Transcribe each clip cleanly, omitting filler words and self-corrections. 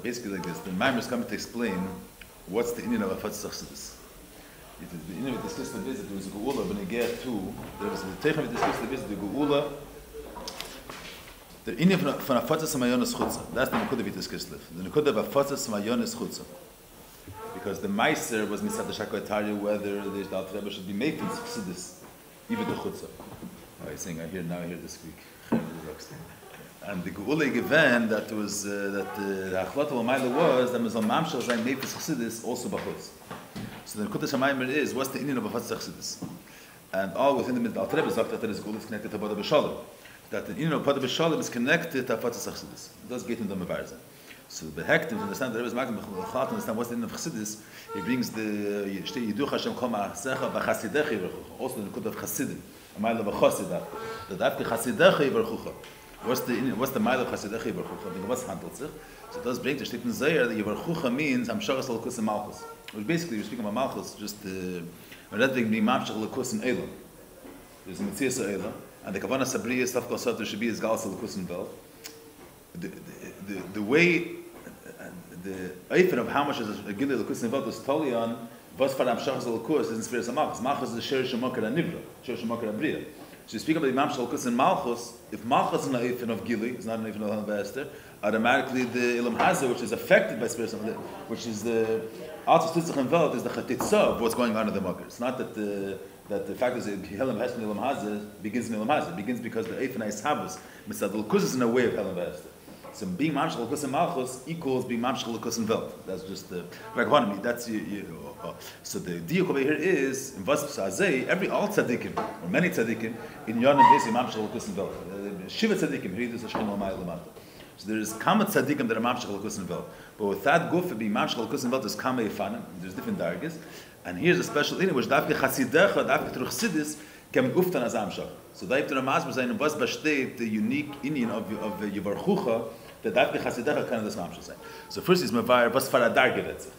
basically like this. The Mamer is coming to explain what's the Indian of Afatz Chassidus. The Indian of discussed the visit, there was a Geula, when they get to, there was the Teichem of discussed the visit, the Geula, the Indian von Afatz Mayonis Chutza. That's the Nekuda of Kislev. The Nekuda of Afatz Mayonis Chutza. Because the Meiser was Mitzad Shakotari, whether the Alter Rebbe should be making Chassidus, even the Chutza. He's saying, I hear this week. And the Geula given that was that the Achlot Maila was that Mizal Mamshel Zayin Meifus Chassidus also Bachutz. So the Nekuda Mamer is what's the Indian of Afatz Chassidus, and all within the middle. Alter Rebbe sagt that his Geula is connected to Podoh b'Shalom. That the Indian of Podoh b'Shalom is connected to Afatz Chassidus. It does get into the Mevarza. So the Hektim to understand the Rebbe's Magen to understand what's the Indian of Chassidus. He brings the Yiduch Hashem Kol Ma'asecha v'Chasidecha Yivarchucha. Also the Nekuda of Chasidim. Maila v'Chasidah. The Dafke Chasidecha Yivarchucha. What's the Maila of Chasidecha Yivarchucha? What's handelt sich? So it does bring to Shtit in Zayar that Yivarchucha means Hamshachas L'Lukus and Malchus. Which basically, we're speaking about Malchus, just when that thing being Mamshach L'Lukus and Elam. There's a Metzias Elam, and the Kavanah Sabriya Stavkal Sotter should be as Galas L'Lukus and Bel. The way, the Eifen of how much is a Gili L'Lukus and Bel is totally on was for Hamshachas L'Lukus isn't Sfiras Malchus. Malchus is the Sherish Shemokar HaNivra, Sherish Shemokar HaBriya. So you speak about the Mamshach L'Lukus and Malchus, if Malchus is an Eifen of Gili, it's not an Eifen of Hanvester, automatically the Ilam Hazah, which is affected by Sfiras, which is the also Titzach and Velt is the Chatitza of what's going on in the Makar. It's not that the fact is that Helam Hester and Ilam Hazah begins in Ilam Hazah. It begins because the Eifen Ais Habus, Mitzad L'Lukus is in a way of Helam Hester. So being Mamshach L'Lukus and Malchus equals being Mamshach L'Lukus and Velt. That's just the economy. That's so the diuk over here is in Vas Azay, every all tzaddikim or many tzaddikim in Yonim is Mamshach L'Lukus and Velt. Shiva tzaddikim here is a Shlomo Lamata. So there is kama tzaddikim that are mamshach l'kus and velt, but with that guf being mamshach l'kus and velt is kama yifanim. There's different dargis, and here's a special inyan which dafke chasidecha, dafke through chassidus can uftan as amshach. So dafke ramaz was saying was b'shteit the unique inyan of yivarchucha that dafke chasidecha can this mamshach say. So first is mevar was for a darge letzich.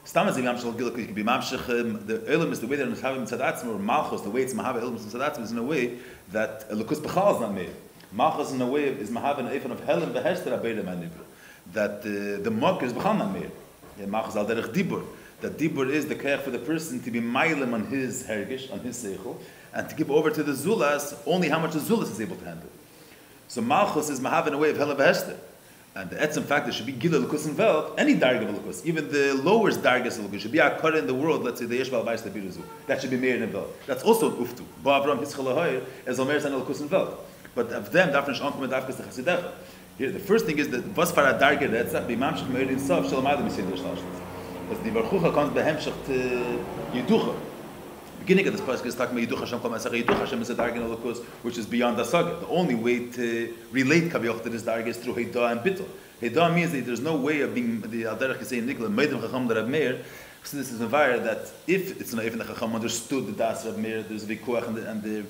Stam as mamshach l'giluk can be mamshach. The elam is the way that it's having tzadatzim or malchus. The way it's mahav elam tzadatzim is in a way that l'kus b'chal is not made. Malchus in a way is mahav an eifan of Helen v'hester abeirem anivra. That the mock is b'chal not made. Malchus al derech dibur. That dibur is the kayach for the person to be mailim on his hergish, on his seichel, and to give over to the zulas only how much the zulas is able to handle. So Malchus is mahav in a way of Helen v'hester. And the etzem fact there should be gila l'kus and velt, any darg of l'kus, even the lowest dargas of l'kus, should be a kara in the world, let's say the yesh v'al v'ayis tabiruzu. That should be meir in velt. That's also an uftu. Ba'avram hischalahoyer as omer zan l'kus and velt. But of them, dafresh onkum dafkas the chasidecha. Here, the first thing is that was for a darger retzach b'mamshach meir in sof shel ma'adim yisei l'shlashlis. Because the varchucha comes behemshach to yiducha. Beginning of this pasuk is talking about yiducha Hashem kol ma'asach yiducha Hashem is a darger l'kus which is beyond the saga. The only way to relate kavioch to this darger is through heidah and bittul. Heidah means that there's no way of being the alderech is saying nikla meidim chacham Rab Meir. So this is a vire that if it's not even the chacham understood the das Rab Meir, there's a vikuach and the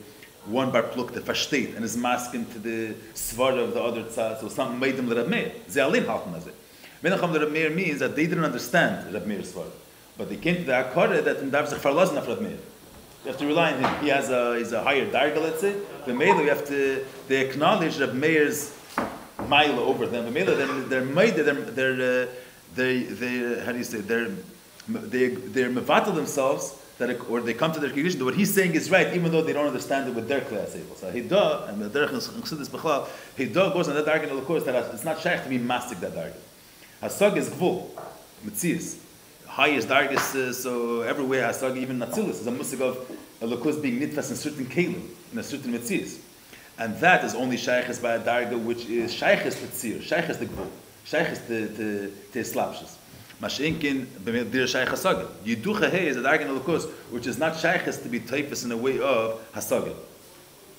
one bar pluk the versteht and is masking to the svara of the other tzad, so something made them Rab Meir. Ze alim halten as it. Menachem Rab Meir means that they didn't understand Rab Meir's svara, but they came to the akara that in darf sich verlassen auf Rab Meir. You have to rely on him. He's a higher darga, let's say. The Mela, you have to they acknowledge Rab Meir's mile over them. The Mela, they're how do you say they're mevatel themselves. Or they come to their conclusion that what he's saying is right, even though they don't understand it with their class able. So Hidah and the Derech Chassidus B'chlal, Hidah goes on that argument of the course that it's not shaykh to be mastic that argument. Hasag is gvul, mitzias, highest dargis. So everywhere Hasag, even Natzilus, is a musig of a lukus being nitfas in certain kelim, in a certain mitzias, and that is only shaykhis by a darga which is shaykhis mitzir, shaykhis the gvul, shaykhis the slapshis. Mashinkin b'medir shaykh hasaga. Yiducha hey is a dargan lukus, which is not shaykhis to be typhus in a way of hasaga.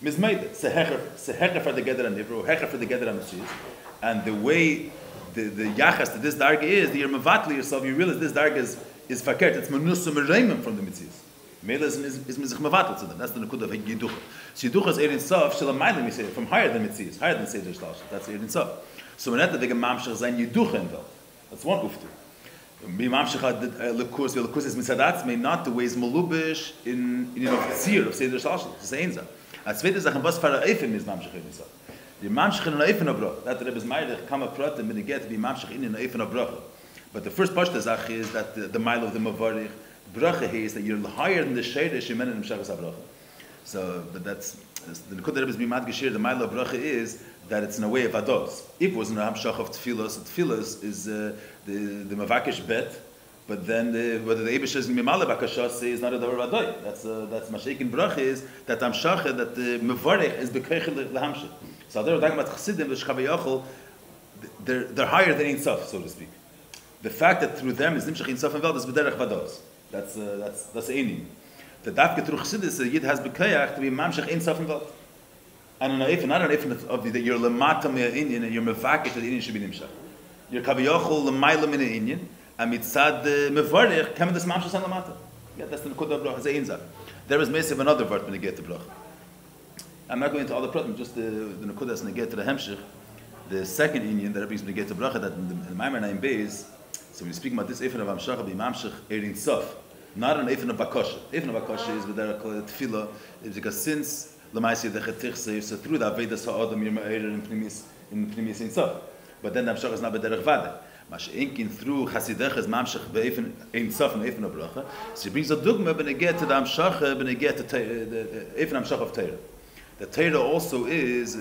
Mizmeid sehecher for the gather and nivro, hecher for the gather and mitzis, and the way the yachas to this darga is that you're mevatli yourself. You realize this darga is fakert. It's menusum mereimim from the mitzis. Mela is mizich mevatl to them. That's the nukud of yiducha. So yiducha is erin sof shelamaylim you say from higher than mitzis, higher than seder shlosh. That's erin sof. So when that the mamshach zayin yiducha in vel. That's one uftu. Lekus is misadatz may not the ways malubish in tzir of seder shlosh. It's the einza. As zweite Sache was for eifim is mamshach in You're mamshich in an eifin of bracha. That the Rebbe's ma'arich kama pratim and get to be mamshich in an eifin of bracha. But the first pashta zach is that the mile of the mavarich bracha is that you're higher than the sheiresh yemen and mshachas bracha. So, but that's the Nekud Rebbe's bimad geshir. The mile of bracha is that it's in a way of ados. If it wasn't a hamshach of tefillos is the mavakish bet. But then whether the Eibush is mimale bakashas is not a davar adoy. That's mashaikin bracha is that hamshacha that the mevarich is bekeichel lehamshich. So they're talking about chassidim, the shchavayachol, they're higher than Ein Sof, so to speak. The fact that through them is nimshach Ein Sof and Veld is b'derech vados. That's einim. The dafke through chassidus, the yid has bekayach to be mamshach Ein Sof and Veld. And not an eifin of that you're lemata me'a inyan and you're mevakish that the inyan should be nimshach. You're kavayachol lemayla min inyan and mitzad mevarich kamen das mamshach san lemata. Yeah, that's the nekuda bracha. It's ein zach. There is mesiv another vart when you get to bracha. I'm not going into all the pratim, just the nekudas and get to the hamshich. The second inyan that brings me to get to bracha that in the Mamer name Beis. So when you speak about this eifin of hamshach, be mamshich Ein Sof, not an eifin of bakasha. Eifin of bakasha is with their tefillah, is because since Lamaisi the Chetich says, so through the Avedas Ha'adam you're Ma'er in Pnimis Ein Sof. But then the Hamshach is not B'derech Vade. Mash Inkin through Chasidech is Mamshach Be'efen Ein Sof and Efen of Bracha. So he brings a dogma when they get to the Hamshach, when they get to the Efen Hamshach of Torah. The Torah also is,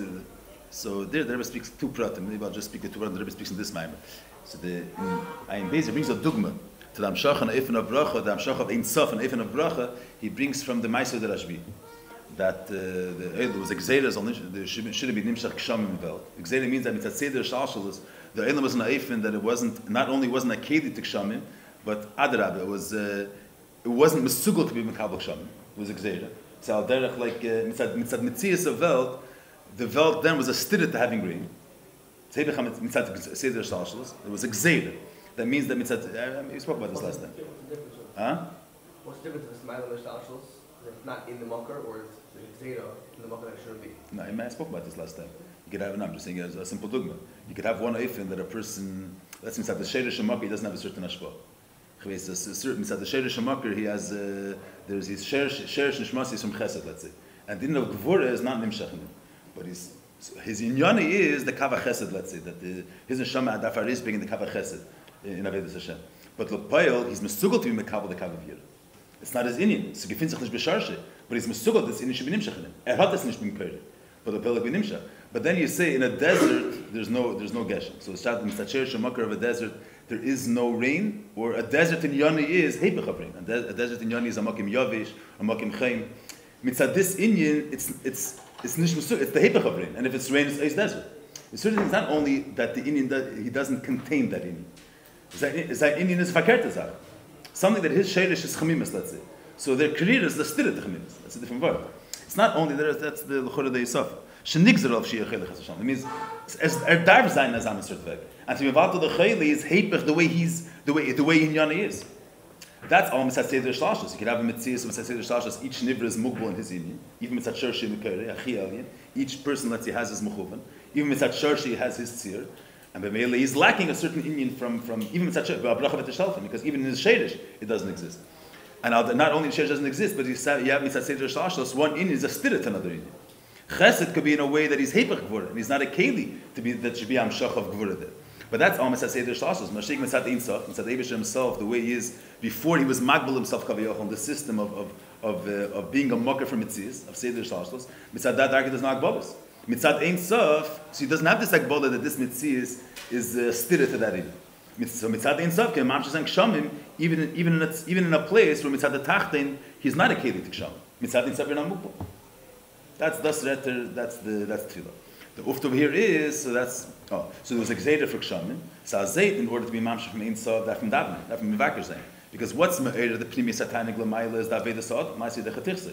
so there the Rebbe speaks two pratim. Maybe I'll just speak the two pratim. The Rebbe speaks in this Mamer. So the Ein Beis, he brings a dogma to the Hamshach and Efen of Bracha, the Hamshach of Ein Sof and Efen of Bracha, he brings from the Ma'aser de Rashbi. That there was Gzeira on the should be nimshach kshamim in Welt. Gzeira means that mitzat seder shalshalus. The Eilam was an eifin that it wasn't not only wasn't a keli to kshamim, but adrab it wasn't mesugel to be mekabel kshamim. It was a Gzeira. So al derech like mitzat mitzias of Welt, the Welt then was a stira to having grain. Mitzat seder shalshalus. It was a Gzeira. That means that mitzat. We spoke about this last time. Huh? What's the difference between smiling and shalshalus? It's not in the mucker, or it's zeta in the mucker that it shouldn't be. No, I spoke about this last time. You could have, no, I'm just saying as a simple dogma. You could have one eifin that a person, let's say, the sheirish shemaker, he doesn't have a certain ashpa. The sheirish shemaker, he has, there's his sheirish nishmasis from chesed, let's say. And the din of gvura is not nimshach in him. But his inyani is the kava chesed, let's say, that his neshama adafar is being the kava chesed in Avodas Hashem. But l'payel, he's mesugel to be mekabel the kava v'yir. It's not his inyan. So gefindt sich nicht besharshe, but he's mesugel this inyan should be nimshach in him. Hat es nicht been peri, but the pelek be nimshach. But then you say in a desert there's no geshem. So the shad mitzatcher shemakar of a desert there is no rain, or a desert in Yoni is hepech of rain. A desert in Yoni is a makim yavish, a makim chaim. Mitzat this inyan it's nicht mesugel. It's the hepech of rain, and if it's rain it's desert. It's certainly not only that the inyan that he doesn't contain that inyan. Is that inyan is verkehrte Sache. Something that his sheirish is chamimus, let's say. So their career is the stirit chamimus. That's a different word. It's not only that's the l'chora de Yisaf. Shenigzer of shiyah chaylich Hashem. It means as darv zayin as am certified. And to be involved to the chayli is hepech the way Inyani is. That's all mitzat seder shlashos. You could have a mitzvah mitzat seder shlashos. Each nivra is mugbal in his inyan. Even mitzat shershi mekere achi alien. Each person let's say has his mechuvan. Even mitzat shershi has his tzir. And B'meila he's lacking a certain inyan from even mitzat bracha v'teshalfim, because even in his sheirish it doesn't exist. And not only the sheirish doesn't exist, but you have mitzat seder shlashos. One inyan is a stira to another inyan. Chesed could be in a way that he's hepech gvura, and he's not a keli to be that should be amshach of gvura there. But that's all mitzat seder shlashos. Mashik mitzat ein sof, mitzat Eibush himself, the way he is before he was magbal himself kaviyachol, the system of being a mocker for mitzvahs of seder shlashos. Mitzat that darkey does not agbolas. Mitzat ein sof, so he doesn't have this agbola that this mitzvah is stira to that in. So mitzat ein sof, can mamshas and kshamim, even in a place where mitzat the tachtein, he's not a keli to kshamim. Mitzat ein sof you're not mukbal. That's tefillah. The uft over here is so there was a gzeira for kshamim. So a zayt in order to be mamshas from ein sof, that from davin, that from mivakar zayin. Because what's me'er the pnimi satanik l'mayla is daveda sod, ma'asi dechatichse.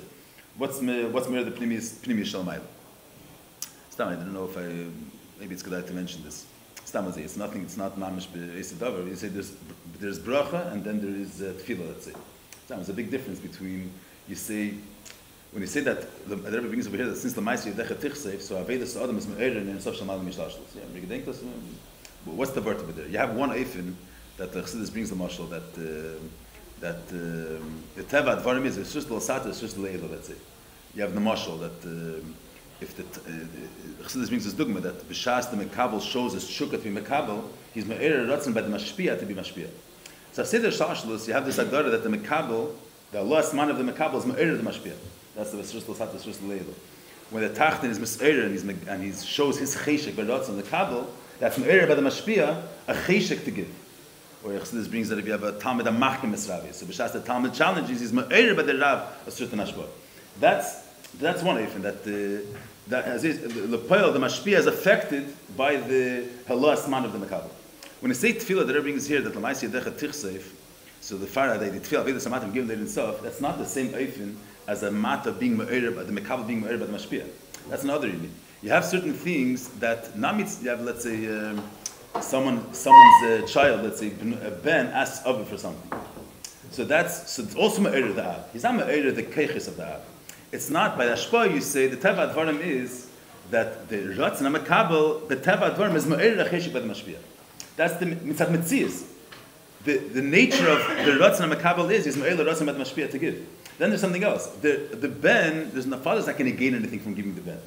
What's me'er the pnimi shal mayla? Stam, I don't know if maybe it's good to mention this. Stam, it's nothing. It's not mamish be'esidavar. You say there's bracha and then there is tefillah. Let's say. Stam, there's a big difference between when you say that the Rabbi brings over here that since the ma'aseh yedechet tichseif, so avedas adam is me'erin and sof shamal mishlashlos. Yeah, you think this. What's the word over there? You have one eifin that the Chassidus brings the mashal that the teva advarim is just l'sata, it's just le'ela. Let's say you have the mashal that. if the Chassidus brings this dogma that b'shas the mekabel shows his shukah to be mekabel, he's me'er ratzon by the mashpia to be mashpia. So Seder Shalshalus, you have this agara that the mekabel, the last man of the mekabel is me'er the mashpia. That's the Vesrus Losat Vesrus Leilo. When the Tachtin is me'er and he shows his cheshek by ratzon the kabel, that's me'er by the mashpia a cheshek to give. Or Chassidus brings that if you have a Talmud Amachim Esravi, so b'shas the Talmud challenges, he's me'er by the Rav a certain ashpah. That's one eifin that as is the poil the mashpia is affected by the halas man of the mekabel. When they say tefillah, the Rebbe brings here that l'maisi yadecha tichseif, so the fara the tefillah avidas amatim given there itself, that's not the same eifin as a mata being me'er by the mekabel being me'er by the mashpia. That's another eifin. You have certain things that namitz. You have, let's say someone's child, let's say a ben asks Abba for something. So it's also me'er the ab. He's not me'er the keiches of the ab. It's not by the Ashpa you say the Teva Advarim is that the Ratzon HaMekabel, the Teva Advarim is Me'er Recheshik by the Mashpia. That's the Mitzat Metzias. The nature of the Ratzon HaMekabel is Me'er Ratzon by the Mashpia to give. Then there's something else. The Ben, the father's not going to gain anything from giving the Ben.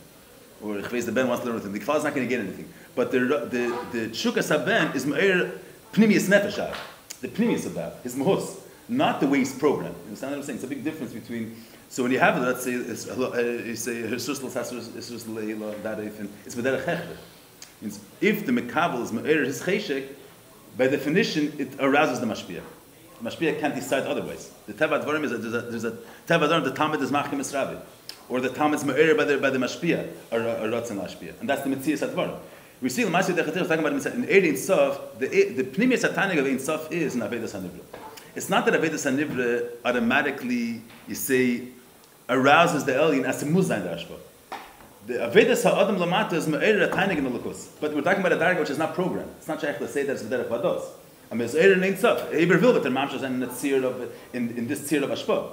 Or the Ben wants to learn with him. The father's not going to gain anything. But the Shukas HaBen is Me'er Pnimius Nefesh, the Pnimius of that, his Mahus, not the way he's programmed. You understand what I'm saying? It's a big difference between. So when you have it, let's say you say that it's b'derech hechler. Means if the mekabel is me'er his cheshek, by definition it arouses the mashpia. The mashpia can't decide otherwise. The teva advarim is there's a teva advarim the talmud is machim esrabi, or the talmud is me'er by the mashpia or ratzon mashpia, and that's the mitzias advarim. We see the Mashiach Dechatir talking about in Ein Sof, the pnimius satanik of Ein Sof is in Avedas HaNivra. It's not that Avedas HaNivra automatically, you say, arouses the alien as a muzayin the ashpa. The Avedas HaAdam Lamata is me'er tainig in the lukus. But we're talking about a darga which is not programmed. It's not shaykh to say that it's the derech vados. I mean, it's Ein Ein Sof. Eber will, but the mamshas and the tzir of in this tzir of ashpa.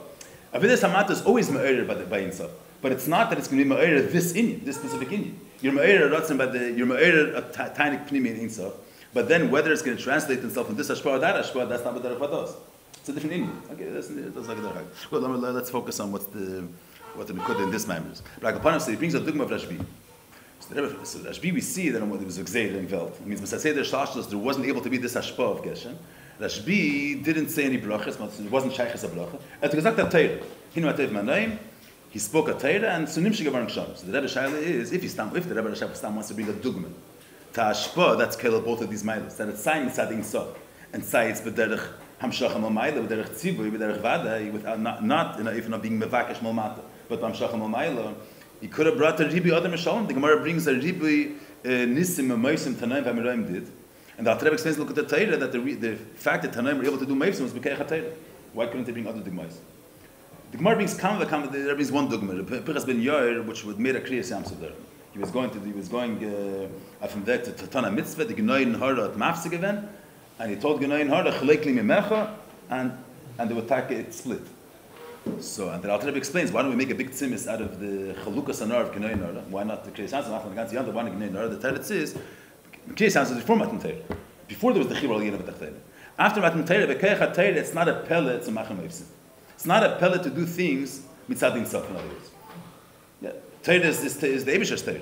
Avedas HaMata is always me'er by Ein Sof. But it's not that it's going to be me'er this inyan, this specific inyan. You're me'er ratzon by you're me'er a tainig pnimi in Ein Sof. But then whether it's going to translate itself in this ashpa or that ashpa, that's not what derech vados. It's a different inyan. Okay, that's like a derech. Well, let's focus on what the Nekuda in this Mamer. But Kaplan says he brings a dogma of Rabbi. So Rabbi we see that there was a gzeir in Welt. It means Masaseder Shalshalus there wasn't able to be this hashpa of Geshen. Rabbi didn't say any brachas, it wasn't shaychas a bracha. And to gesagt a Torah. Hinu atev manaim. He spoke a Torah and sunim shigavar nkshav. So the Rebbe Shaila is if the Rebbe Shaila wants to bring a dogma to hashpa, that's kill both of these miles. That it's saying mitzad in sof and say it's b'derech hamshach mal ma'ila b'derech tzivui b'derech vada without not even not being mevakesh mal mata. But Mamshach Mamayla, he could have brought a Ribi Adam Shalom. The Gemara brings a Ribi Nisim and Meisim Tanaim V'Amiroim did. And the Alter Rebbe explains, look at the Torah, that the fact that Tanaim were able to do Meisim was B'keich HaTorah. Why couldn't they bring other Dugmais? The Gemara brings the Rebbe brings one Dugma, Pinchas ben Yair, which would made a Kriyas Yamsov there. He was going from there to Tana Mitzvah, the Gnoin Hara at Mafsig event, and he told Gnoin Hara, Chalek Li Mimecha, and they would take it split. So, and the Alter Rebbe explains, why don't we make a big tzimis out of the Chalukas Anar of Gnei Nara? Why not the Kriyas Yamsov, the ganze Yanda, why not Gnei Nara? The Torah says, Kriyas Yamsov is before Matan Torah. Before there was the Chibur Al-Yena B'Tach Torah. After Matan Torah, B'Keich HaTorah, it's not a pellet, it's a Machem Eifsim. It's not a pellet to do things mitzad in sof, in other words. Yeah. Torah is the Eibusher's Torah.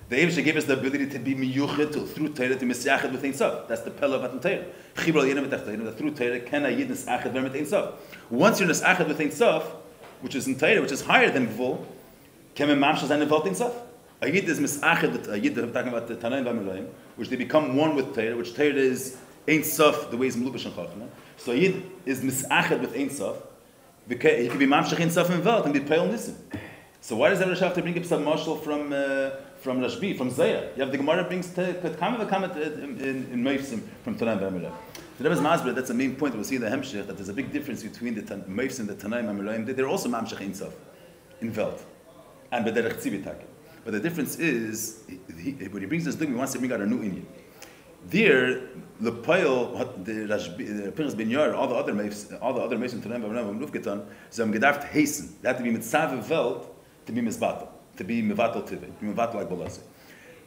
The Eibusher gave us the ability to be miyuchet through Torah to misyachet with Ein Sof. That's the pellet of Matan Torah. Chibur Al-Yena B'Tach Torah, that through Torah, can a Yid nisachet with Ein Sof. Once you're nisachet with Ein Sof, which is in Torah, which is higher than Gvul, can a mamshas and involved in Sof. A Yid is misachet, a Yid, we're talking about the Tanaim V'Amiroim, which they become one with Torah, which Torah is Ein Sof, the way it's Melubash and Chachma. So a Yid is misachet with Ein Sof, he can be mamshach Ein Sof in Welt and be Peil Nisim. So why does the Rebbe have to bring up some marshal from Rashbi, from Zayah? You have the Gemara brings Kamet in Meifsim from Tanaim V'Amiroim. The Rebbe's Masber, that's the main point we'll see in the Hemshech, that there's a big difference between the Meifsim and the Tanaim V'Amiroim. They're also mamshach Ein Sof in Welt and B'derech Tzivitak. But the difference is, when he brings this thing, he wants to bring out a new Indian. There, the Payal, the Rashbi, the Pinchas ben Yair, all the other Meifsim, Tanaim V'Amiroim, Lufketan, so I'm gedacht hasten. They have to be mitzav Welt to be misbatel, to be mevatel tive, to be mevatel like Bolasi.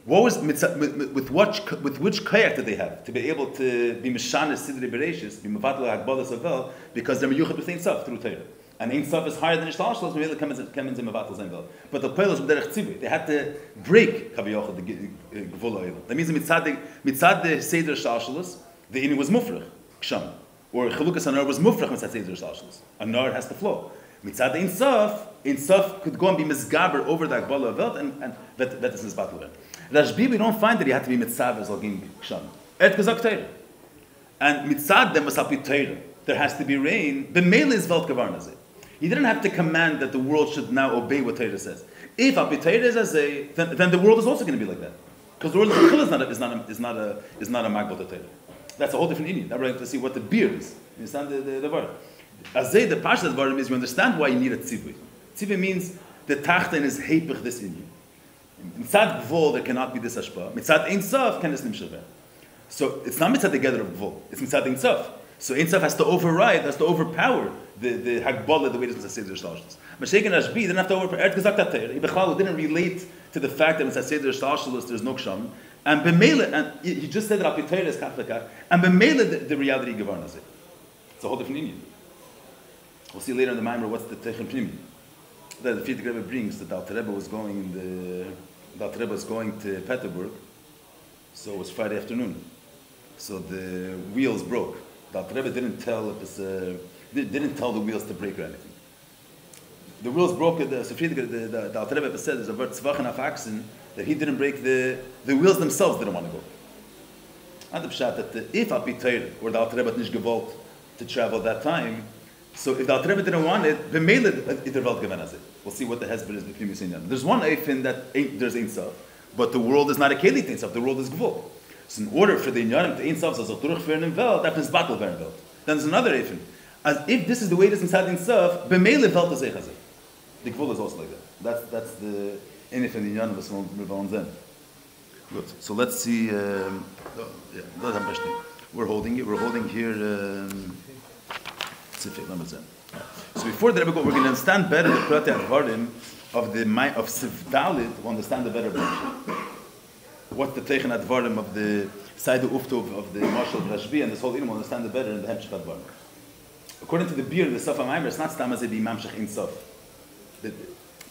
What was with which kayak did they have to be able to be mishanis sidri bereishis, be mevatel like Bolas Avel, because they're meyuchet with Ein Sof through Torah, and Ein Sof is higher than Ishtalshalos, maybe come in Mevatel Zayin Velt. But the Podoh was B'derech Tzivui. They had to break Chaviyochel, the Gvul Ha'olam. That means mitzad the Seder Ishtalshalos, the Inu was Mufrach, Ksham. Or Chalukas Anar was Mufrach mitzad Seder Ishtalshalos. Anar has to flow. Mitzad Ein Sof could go and be Mizgaber over the Akbala of Velt, and that is his battle. Rashbi, we don't find that he had to be Mitzad as Logim Ksham. Gezak Teirah. And mitzad them was alpi Torah. There has to be rain. B'meila is velt kavarna zeh. He didn't have to command that the world should now obey what Torah says. If alpi Torah is azeh, then the world is also going to be like that. Because the world is not a magbal to Torah. That's a whole different Indian. Now we're going to see what the beard is. You understand the word? Azeh, the parshat of Varim is you understand why you need a tzivui. Tzivui means the tachton is heipich this Indian. Mitzad gvol there cannot be this hashpah. Mitzad ein sof can this nimshel. So it's not mitzad together of gvul, it's mitzad Ein Sof. So Ein Sof has to overpower the Hagbala the way it is mitzad Seder Shtalshalos. Mashiach and Rashbi didn't have to overpower. Ert Gezak Tater. Ibechal didn't relate to the fact that mitzad Seder Shtalshalos there's no ksham. And b'meila, and he just said that Alpi Torah is kach v'kach. And b'meila the reality gevarna zeh. It's a whole different Indian. We'll see later in the Mamer what's the Techin Pnimi. The Frierdiker Rebbe brings that the Alter Rebbe was going to Peterburg. So it was Friday afternoon. So the wheels broke. The Alter Rebbe didn't tell the wheels to break or anything. The wheels broke. The Alter Rebbe said there's a word tzvachen af aksen that he didn't break. The wheels themselves didn't want to go. And the pshat that if Alpi Torah or the Alter Rebbe had nicht gewollt to travel that time, so if the Alter Rebbe didn't want it, b'meila it welt gewen as it. We'll see what the hesber is between Yisrael. There's one eifin that there's Ein Sof, but the world is not a kelit Ein Sof. The world is gvul. So in order for the Inyanim to Ein Sof as a durchführen in Welt, that means battle in Welt. Then there's another eifin. As if this is the way it is inside Ein Sof, b'meila Welt is eichazeh. The gvul is also like that. That's the eifin the Inyanim was on them. Good. So let's see. We're holding here. So before the Rebbe, we're going to understand better the Prati Advarim of Sivdalit. We'll understand the better what's the Teichen Advarim of the Saidu Uftov of the Marshal of Rashbi, and this whole Ilm will understand the better in the Hamshich Advarim. According to the beer of the Sof HaMamer, it's not Stam as a B'Mamshech Ein Sof.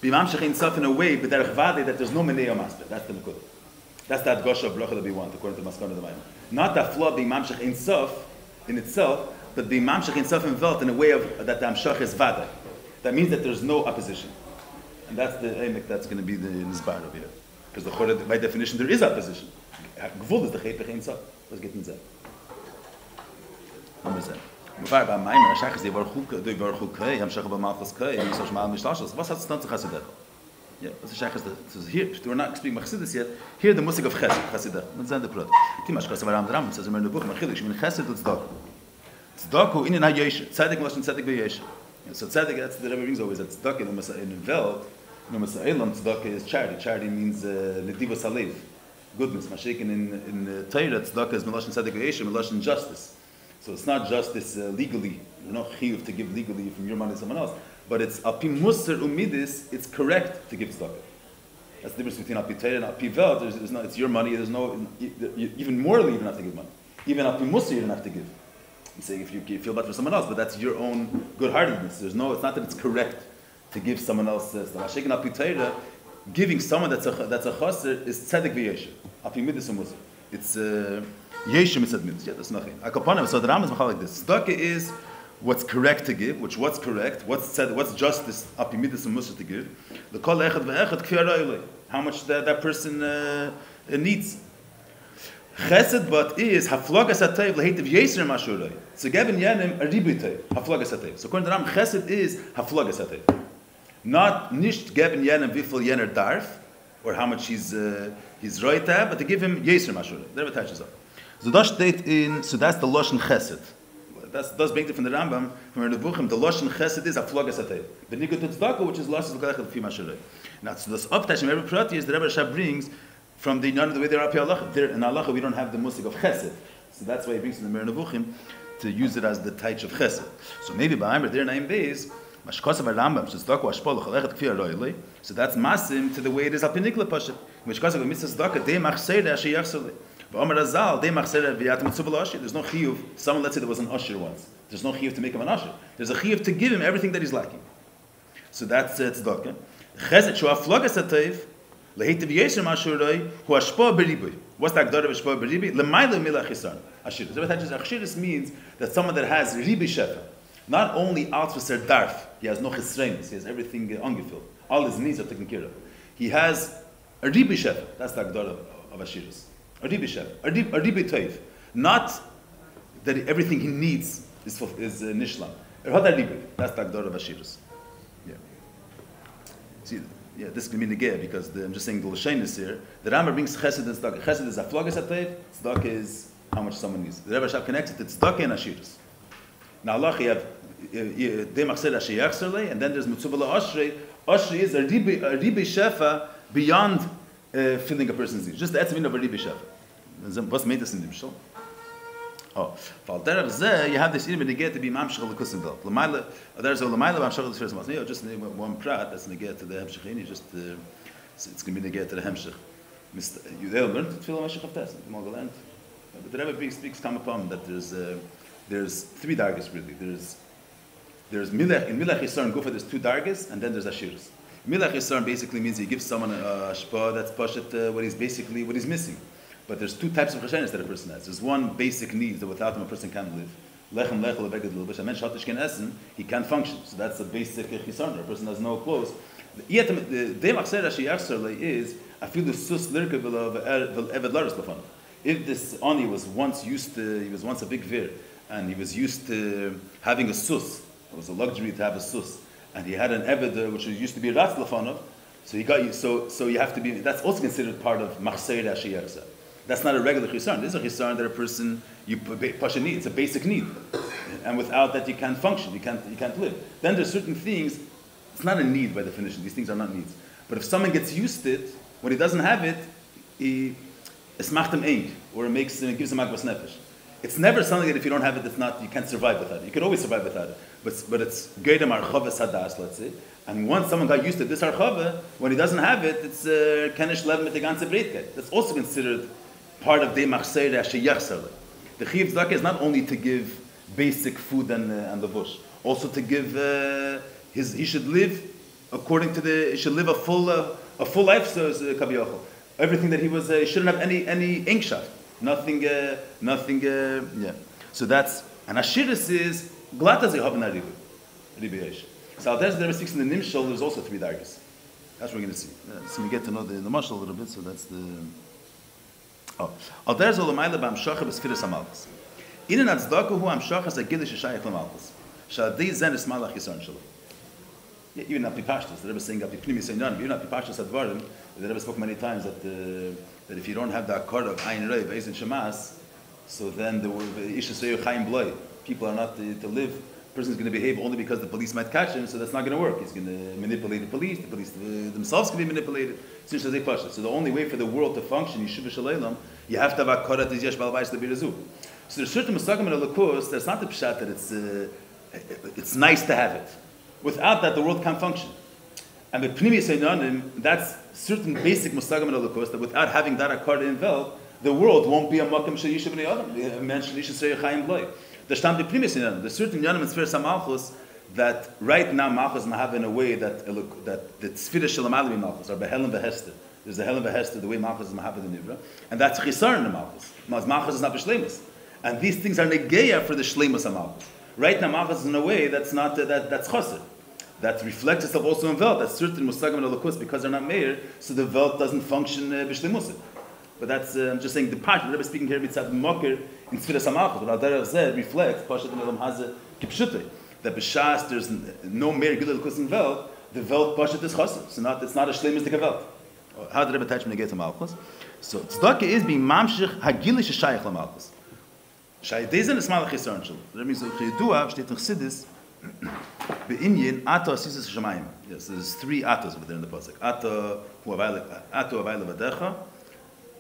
B'Mamshech Ein Sof in a way, but Derech Vade, that there's no Meneo Master. That's the Nekud. That's that Gosha of Bracha that we want, according to Maskon of the Maimon. Not that flaw B'Mamshech Ein Sof in itself, but B'Mamshech Ein Sof in Welt in a way of that the Amshach is Vade. That means that there's no opposition. And that's the Eimek that's going to be the Nizbar over here. Because the Chorah, by definition, there is opposition. Gvul is the Chepech Ein Sof. Let's get in that. Mufar ba Mamer, Shach is the Baruch Kei, Hamshach ba Malchus Kei, and Yisosh Ma'al Mishlashos. What's that to Chasidech? Yeah, what's the Shach is here? We're not speaking Chassidus yet. Here the Musik of Chasidech. Let's end the plot. Timash Kosav Aram Dram says in the book, Machilish, Min Chassid and Tzedakah. Tzedakah in an Hayesh, Tzedek Lashon Tzedek v'Yesh. So Tzedek, that's the Rebbe brings always that Tzedakah in Welt, no Masa'elam, Tzedakah is charity. Charity means Nedivos Halev, goodness. Mashiach in Torah, Tzedakah is Melashon Tzedek v'Yesh, Melashon justice. So it's not justice legally. You're not chiyuv to give legally from your money to someone else, but it's api musar umidis. It's correct to give tzedakah. That's the difference between api Torah and api vel. There's no. It's your money. There's no. Even morally, you don't have to give money. Even api musar, you don't have to give. You say if you feel bad for someone else, but that's your own good-heartedness. There's no. It's not that it's correct to give someone else stuff. Shaking api Torah, giving someone that's a chaser is tzedek v'yesher. Api midis umusar. It's Yeshim is admitted. Yeah, that's nothing. Akapanim. So the Ram is like this. Tzedakah is what's correct to give, what's correct, what's justice, apimidus and musar to give. The kol echad ve'echad kfi arayilei. How much that person needs. Chesed but is haflagas hatayv lehetiv yeser mashurei. So geben yanim a ributay haflagas hatayv. So according to the Ram, chesed is haflagas hatayv. Not nicht geben yanim vifel yener darf, or how much he's right to have, but to give him yeser mashurei. There it touches up. So that's the Lashon Chesed. That's baked from the Rambam, from the Buchim. The Lashon Chesed is a flogas atay. The Nigut Tzedakah, which is Lashon L'Kalech L'Fi Mashalei. Now, so this uptashim every prati is the Rebbe Rashab brings from the Inyan of the way they're Api Halacha. There in Halacha we don't have the musik of Chesed, so that's why he brings from the Mer Nevuchim to use it as the taich of Chesed. So maybe by Amr there 9 days. Mashkosav Rambam Tzedakah Ashpol L'Kalech Kfi Arayilei. So that's masim to the way it is Apinikla Pashat. Mashkosav Mitzvah Tzedakah Deimach Seireh Asher Yachsolei. There's no chiyuv. Someone, let's say there was an usher once. There's no chiyuv to make him an usher. There's a chiyuv to give him everything that he's lacking. So that's tzedakah. Chesed shu aflogas atayv lehitiv yeshem ashuroi hu ashpo beribui. What's the agdara of ashpo beribui? L'mayla milach yisan. Ashiris. Ashiris means that someone that has ribi shefa, not only out for ser darf, he has no chisreinis, he has everything ungefilled. All his needs are taken care of. He has a ribi shefa. That's the agdara of ashiris. A ribi shefa. A ribi toiv. Not that everything he needs is nishlam. That's the agdara of ashiris. Yeah. See, yeah, this can be negay because I'm just saying the l'shenis here. The Rambam brings chesed and tzedakah. Chesed is aflogas atayv. Tzedakah is how much someone needs. The Rebbe Shab connects it to tzedakah and ashiris. Now, Allah, you have demach seder sheyachzerlei, and then there's mitzvah ashrei. Ashrei is a ribi shefa beyond filling a person's needs. Just the etzavin of a ribi shefa. What's made this in the Mishal? Oh, you have this ilm negay to be mamshich l'kusim vel. There's a l'mayla mamshich l'sfiras mas. Just one prat that's negay to the hemshich. Just it's going to be negay to the hemshich. You they'll learn to tefillah mashich of test. But the Rebbe speaks come upon that there's three dargis really. There's milach in milach yisar and gufa. There's two dargis, and then there's ashiris. Milach yisar basically means he gives someone a shpa that's pashat what he's missing. But there's two types of chashanis that a person has. There's one basic need that without him a person can't live. Lechem lechel lebeged l'ilbish. A mensch hatish ken essen, he can't function. So that's a basic chisarner. A person has no clothes. Yet the demach seder sheyachzerlei is afilu sus lirka v'eved laris lefanav. If this ani was once a big vir, and he was used to having a sus, it was a luxury to have a sus, and he had an eved which used to be a ratz lefanov, so he got you. So you have to be. That's also considered part of machser sheyachzer. That's not a regular chisaron. This is a chisaron that a person pasha needs. It's a basic need, and without that you can't function. You can't live. Then there's certain things. It's not a need by definition. These things are not needs. But if someone gets used to it, when he doesn't have it, it's machtem ein, or it gives him agvas nefesh. It's never something that if you don't have it, you can't survive without it. You can always survive without it. But it's geidem archava sadas, let's say. And once someone got used to this archava, when he doesn't have it, it's kenish lev mit the ganze breitkeit. That's also considered part of the machser sheyachzerlei. The chiyuv tzedakah is not only to give basic food and levush, also to give he should live according to he should live a full life. So kabiyachol. Everything that he was, he shouldn't have any inkshaft. Nothing. Yeah. So that's and ashiris is glata zehav ribi yesh. So there's the speaks in the nimshal. There's also three dargis. That's what we're going to see. So we get to know the mashal a little bit. So that's the. Al there's all the ma'ila b'amshacha b'sfiras hamalchus. Inen atzdaka hu amshacha zagilish shayich l'malchus. Shadei zen is malach yisaron shalom. Even not pipashtas. The Rebbe is saying that even not pipashtas advarim. The Rebbe spoke many times that if you don't have the accord of ayin rei v'eizin shemas, so then the isha seyu chayim bloy. People are not to live. A person is going to behave only because the police might catch him, so that's not going to work. He's going to manipulate the police themselves can be manipulated. So the only way for the world to function, you have to have akkorat is yesh balabais lebirazu. So there's certain musagim in the lakus that's not the pshat that it's nice to have it. Without that, the world can't function. And the pnimi seinanim, that's certain basic musagim in the lakus that without having that akkorat involved, the world won't be a makam shel yishuv b'nei adam. Mention yishuv seyu chayim bloy. There's certain yanim in Sfiras HaMalchus that right now Malchus have in a way that the Sfiras Shalamalimi Malchus are Behelim Vehester. There's the Helim Vehester, the way Malchus is Mahav in the Nivra, and that's Chisar in the Malchus. Malchus is not B'Shleimus. And these things are Negeya for the Shleimus HaMalchus. Right now Malchus is in a way that's not, that's Choser. That reflects itself also in Velt. That's certain Musagim and Alakus because they're not Meir, so the Velt doesn't function B'Shleimus. But that's, I'm just saying, the part, the Rebbe speaking here, mitzad mocker in Sfiras HaMalchus, but Al-Derech Zeh reflects, Pashat Elam Hazeh Kipshutei, that B'Shas, there's no mere Gilel Kusin Velt, the Velt Pashat is Chosser, so it's not a Shleimistic Velt. How did the Rebbe touch me to get to Malchus? So, Tzedakah is being Mamshich Hagilish Shayach LaMalchus. Shayach Dezen is Malach Yisrael Shul. That means, Chiyudua, steht in Chassidus, Be'inyin, Ato Asisis Shamayim. Yes, there's three Atos over there in the Pasuk. Ato Avayla Vadecha,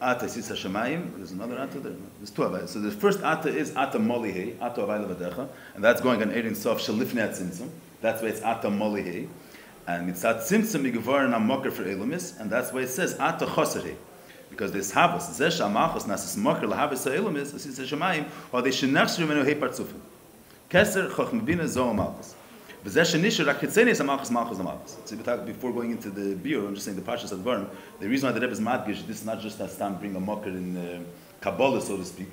Ata Sis HaShamayim, there's another Ata there. There's two Avayla. So the first Ata is Ata Molihei, Ata Avayla Vadecha, and that's going on Erin Sof Shalifnei Atzimtzum. That's why it's Ata Molihei. And it's Atzimtzum Yigvar and Amoker for Elumis, and that's why it says Ata Choserhei. Because this havas, zesh amachos nasis moker lahavas ha'elam is shemayim, or they shenachshu menu hey partzufim. Keser chochma bina zo amachos. V'zesh nisher rak hitzenis amachos malchos amachos. So before going into the biur, I'm just saying the Parshas Advarim, the reason why the Rebbe is madgish, this is not just that time bring a moker in Kabbalah, so to speak,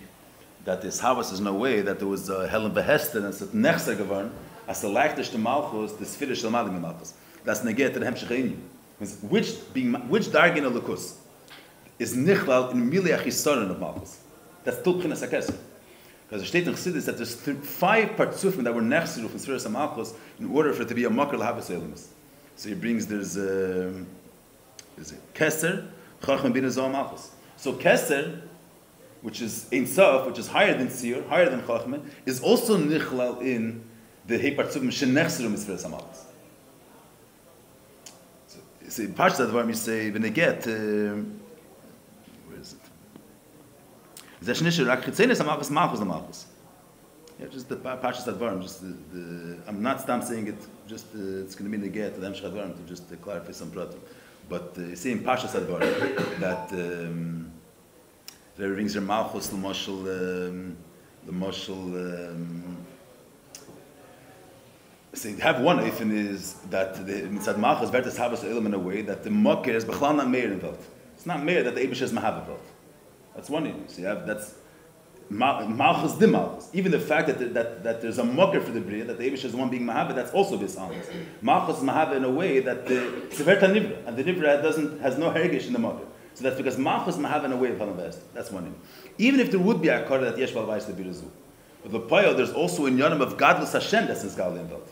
that this havas is no way that there was a helen behester and it's nechser gevarn, as the leichtish to malchos, the sfirish to malim malchos. That's negate to the hemshech inyu. Which dargin of lukus is nichlal in mili achisaron of malchus. That's still pchinas hakeser. Because the state in Chassidus that there's 5 partzufim that were nechseru from Sfiras HaMalchus in order for it to be a makar l'havas elimus. So he brings, there's keser, chacham bin azal malchus. So keser, which is ein sof, which is higher than tzir, higher than chacham, is also nichlal in the hei partzufim shenechseru from Sfiras HaMalchus. So in Parshas Advarim you say, when they get, where is it? Yeah, just the Parshas Advarim, just I'm not saying it, just it's going to be negate to the Hamshech Advarim to just clarify some pratim. But you see in Parshas Advarim that there rings your malchus, the moshel, so you have one ifin is that the mitzad malchus vertus havas elam in a way that the mocker is bechlal not meir in velt. It's not meir that the Eibush is mahav velt. That's one thing. So you have that's malchus the malchus. Even the fact that there's a mocker for the bria, that the Eibush is the one being mahav, that's also dishonest. Malchus is mahav in a way that the severta nivra, and the nivra has no herigish in the mocker. So that's because malchus is mahav in a way of halavest. That's one thing. Even if there would be a kar that yesh valvayis the birazu, but the poil there's also in yonim of godless Hashem that's in Gal in velt.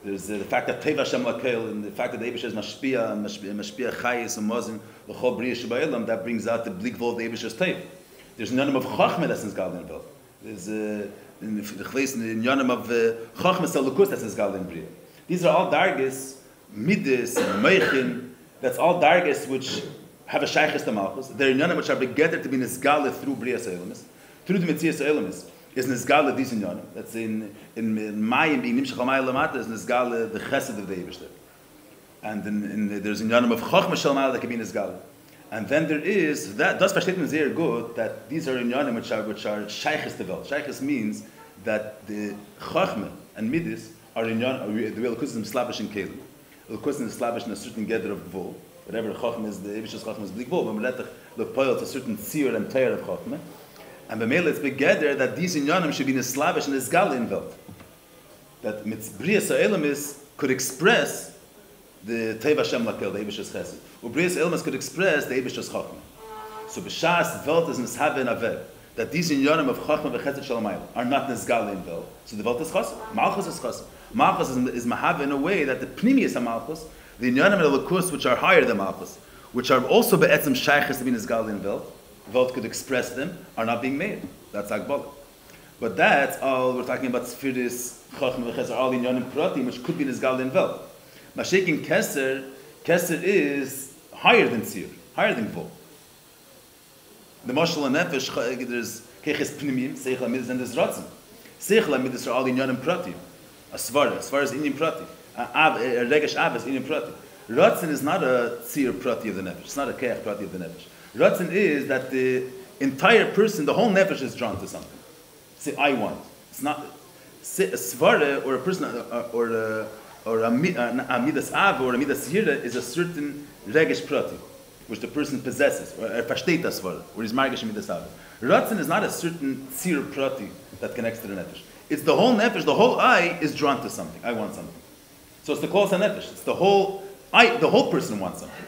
There's the fact that Teva Hashem Lakel, and the fact that the Eibush is Mashpia Chayis and Mozin, the Chol Bria Shebaylam, that brings out the bleak vol of the Eibush is Tev. There's none of Chachma that's in Galen Bel. There's in the Chleis in Yonim of Chachma Salukus that's in Galen Bria. These are all dargis, Midis, Meichin, that's all dargis which have a Shaykhis to Malchus. They're in Yonim which are begetted to be Nisgale through Bria Seilamis, through the Metzias Seilamis. Is Nisgale these in Yonim. That's in Mayim being Nimshach HaMayim Lamata is Nisgale the Chesed of the Eibishter. And there's in Yonim of Chochma Shel Ma'ala that can be Nisgale. And then there is that does versteht man sehr good that these are in Yonim which are Shaykhis to Welt. Shaykhis means that the Chochma and Midis are in Yonim. The way L'kusim is slavish in Kelim. L'kusim is slavish in a certain gather of Gvul. Whatever the Chochma is, the Eibishter's Chochma is Blik Gvul. But Meletach the Poil to a certain Tzir and Teir of Chochma. And b'meila it's begether that these inyanim should be neslavish and nesgale in velt. That Brias Ha'elamis could express the Teva Hashem Lakel, the Eibish's Chesed. Or Brias Ha'elamis could express the Eibish's Chachma. So b'shas velt is neshave and aveh. That these inyanim of Chachma v'Chesed Shalamayim are not nesgale in velt. So the velt is Chassid. Malchus is Chassid. Malchus is mahave in a way that the Pnimius HaMalchus, the inyanim of the Lukus which are higher than Malchus, which are also be'etzim shaychus to be nesgale in velt, Velt could express them, are not being made. That's Agbolah. But that's all we're talking about Sfiris, Chachma, V'Chesed, all in Yonim Pratim, which could be Nizgal in Velt. Mashik in Keser is higher than Tzir, higher than Gvul. The Moshel and Nefesh, there's Keches Pnimim, Seichel HaMidus, and there's Ratzim. Seichel HaMidus are all in Yonim Pratim. As far as Inyan Pratim. Regesh Av is Inyan Pratim. Ratzin is not a Tzir Prati of the Nefesh. It's not a Keach Prati of the Nefesh. Ratzin is that the entire person, the whole nefesh is drawn to something. Say, I want. It's not a svara or a person or a midas av or a midas hira is a certain regesh prati, which the person possesses, or a pashteta svara, or is margesh midas av. Ratzin is not a certain tzir prati that connects to the nefesh. It's the whole nefesh, the whole I is drawn to something. I want something. So it's the kol nefesh. It's the whole person wants something.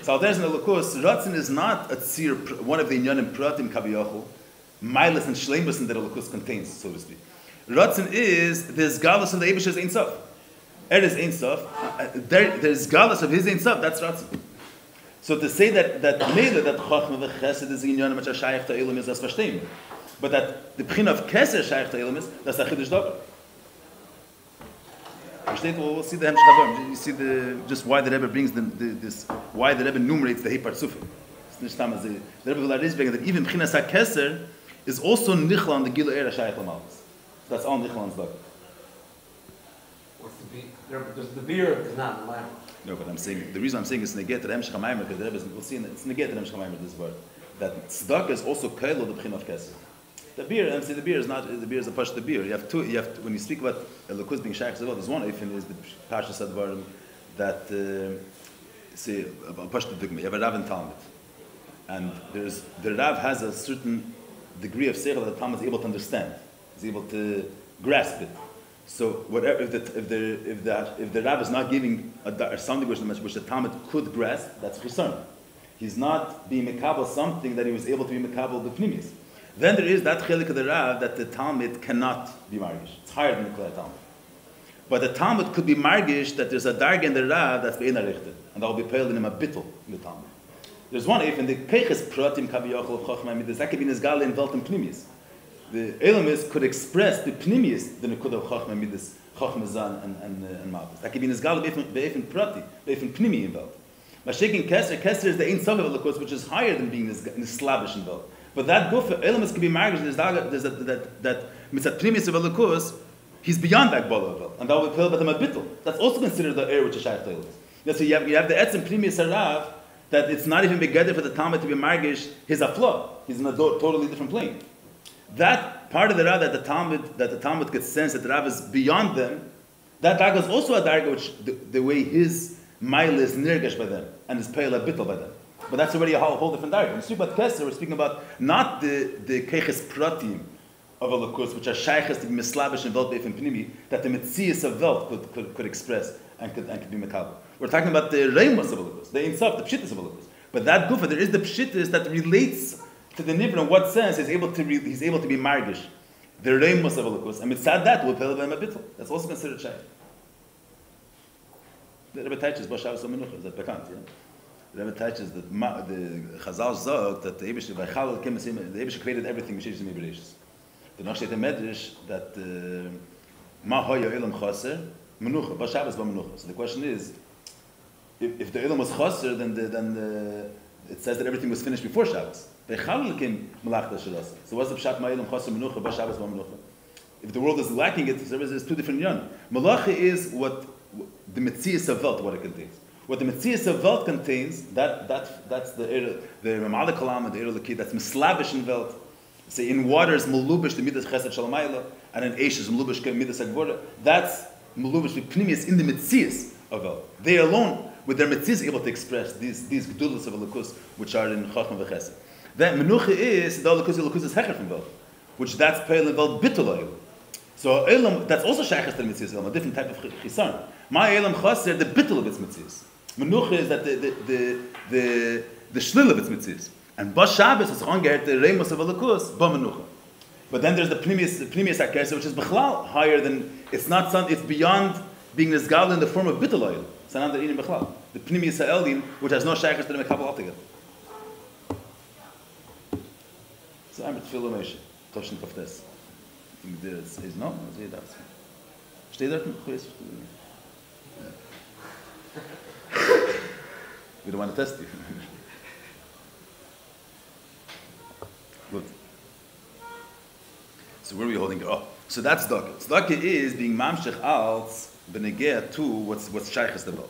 So there's in the Lukus, Ratzin is not a tzir, one of the inyanim pratim kaviyachol, milas and shleimus that the Lukus contains, so to speak. Ratzin is there's galus of the Eibish's Ein Sof. Is Ein Sof. There's galus of his Ein Sof. That's Ratzin. So to say that mele that Chachma v'Chesed is inyanim which are shaykh to Elam is das verstehen. But that the prin of Keser shaykh to Elam is that's a chiddush davar. We'll see the Hamshech Advarim. You see just why the Rebbe brings this, why the Rebbe enumerates the Hei Partzufim. The Rebbe will arizbeg that even B'chinas HaKeser is also nichla on the Gila Eira Shayach L'Malchus. That's all nichla on Zdok. What's the the beer is not in Mamer. No, but I'm saying, the reason I'm saying is negate the Hemshech HaMamer, because the Rebbe we'll see, it's negate the Hemshech HaMamer, this word. That tzedakah is also kailo the b'chin of kesef. The beer, I'm saying the beer is a push the beer. You have to, when you speak about Elokus being shaykh as well, there's one ifin is the Pasha Sadvarim that, say, push the dogma. You have a Rav and Talmud. And the Rav has a certain degree of seichel that the Talmud is able to understand. Is able to grasp it. So whatever, if the Rav is not giving a something which the Talmud could grasp, that's chisaron. He's not being mekabel something that he was able to be mekabel b'pnimis. Then there is that chelik of the Rav that the Talmud cannot be margish. It's higher than the Klei Talmud. But the Talmud could be margish that there's a darga in the Rav that's be'ena richted, and that will be peiled in him a bittul in the Talmud. There's one if in the keiches pratim kaviyachol of chachma midas that could be nizgal in veltem pnimis. The Elamis could express the pnimis the nekud of chachma midas chachma zan and malchus. That could be nizgal be'efin prati be'efin pnimi in velt. Mashikin keser is the ein sof of Elokus, which is higher than being slavish in velt. But that gufa Elamis could be married. There's that mitzat pnimis of Elokus. He's beyond that bala of velt, and that will be filled with him a bittul. That's also considered the air which is shaykh to Elamis. Yeah, so you have the etzem pnimis harav that it's not even begether for the Talmud to be margish his afla. He's in a totally different plane. That part of the Rav that the Talmud could sense that the Rav is beyond them, that darga is also a darga which the way his mile is nirgash by them and is pale a bittul by them. But that's already a whole different darga. When we speak about Keser, we're speaking about not the keches pratim of Elokus, which are shayches to be mislabish and velt beifim pnimi, that the metzias of velt could express and could be mekabel. We're talking about the reimus of Elokus, the ein sof, the pshittas of Elokus. But that gufa, there is the pshittas that relates to the nivra. In what sense he's able to be margish, the reimus of Elokus, and mitzad that will tell them a bittul. That's also considered shaykh. The Rebbe teaches Boshav Somenucha, is that bekannt, yeah? The Rebbe teaches that the Chazal zog that the Eibush created everything which is in Bereshis. The Noch steht in Medrash that Ma hoya elam chaser menucha, Boshav is menucha. So the question is, if the elam was chaser, then it says that everything was finished before Shabbos. So what's the pshat ma'elam chaser menucha, Boshav menucha? If the world is lacking it, there's two different yon. Malacha is what the metzias of velt, what it contains. What the metzias of velt contains, that's the Ramada Kalam and the Eir that's mislabish in velt. Say in water is melubish the midas chesed shalamayla, and in eish is melubish midas agvora. That's melubish the pnimius in the metzias of velt. They alone, with their metzias, able to express these gedulas of Elokus, which are in chachma v'chesed. That menucha is the Elokus is hecher from velt, which that's peil in velt bittul. So elam, that's also shaykhas to the mitzvahs, a different type of chisaron. My elam chaser, the bittul of its mitzvahs. Menucha is that the shlil of its mitzvahs. And Bas Shabbos is ongehet the reimus of Elokus, ba menucha. But then there's the pnimius hakeser, which is bechlal higher than it's beyond being nisgal in the form of bittul oil. It's another inim bechlal. The pnimius ha'elim, which has no shaykhas to the mekabel altogether. So I'm at Tfilah Moshe, Toshin Koftes. Is no, sehe das. Steht dort? We don't want to test you. Good. So where are we holding it? Oh, so that's tzedakah. Tzedakah is being mamshech als benegeh to what's shaychus devel.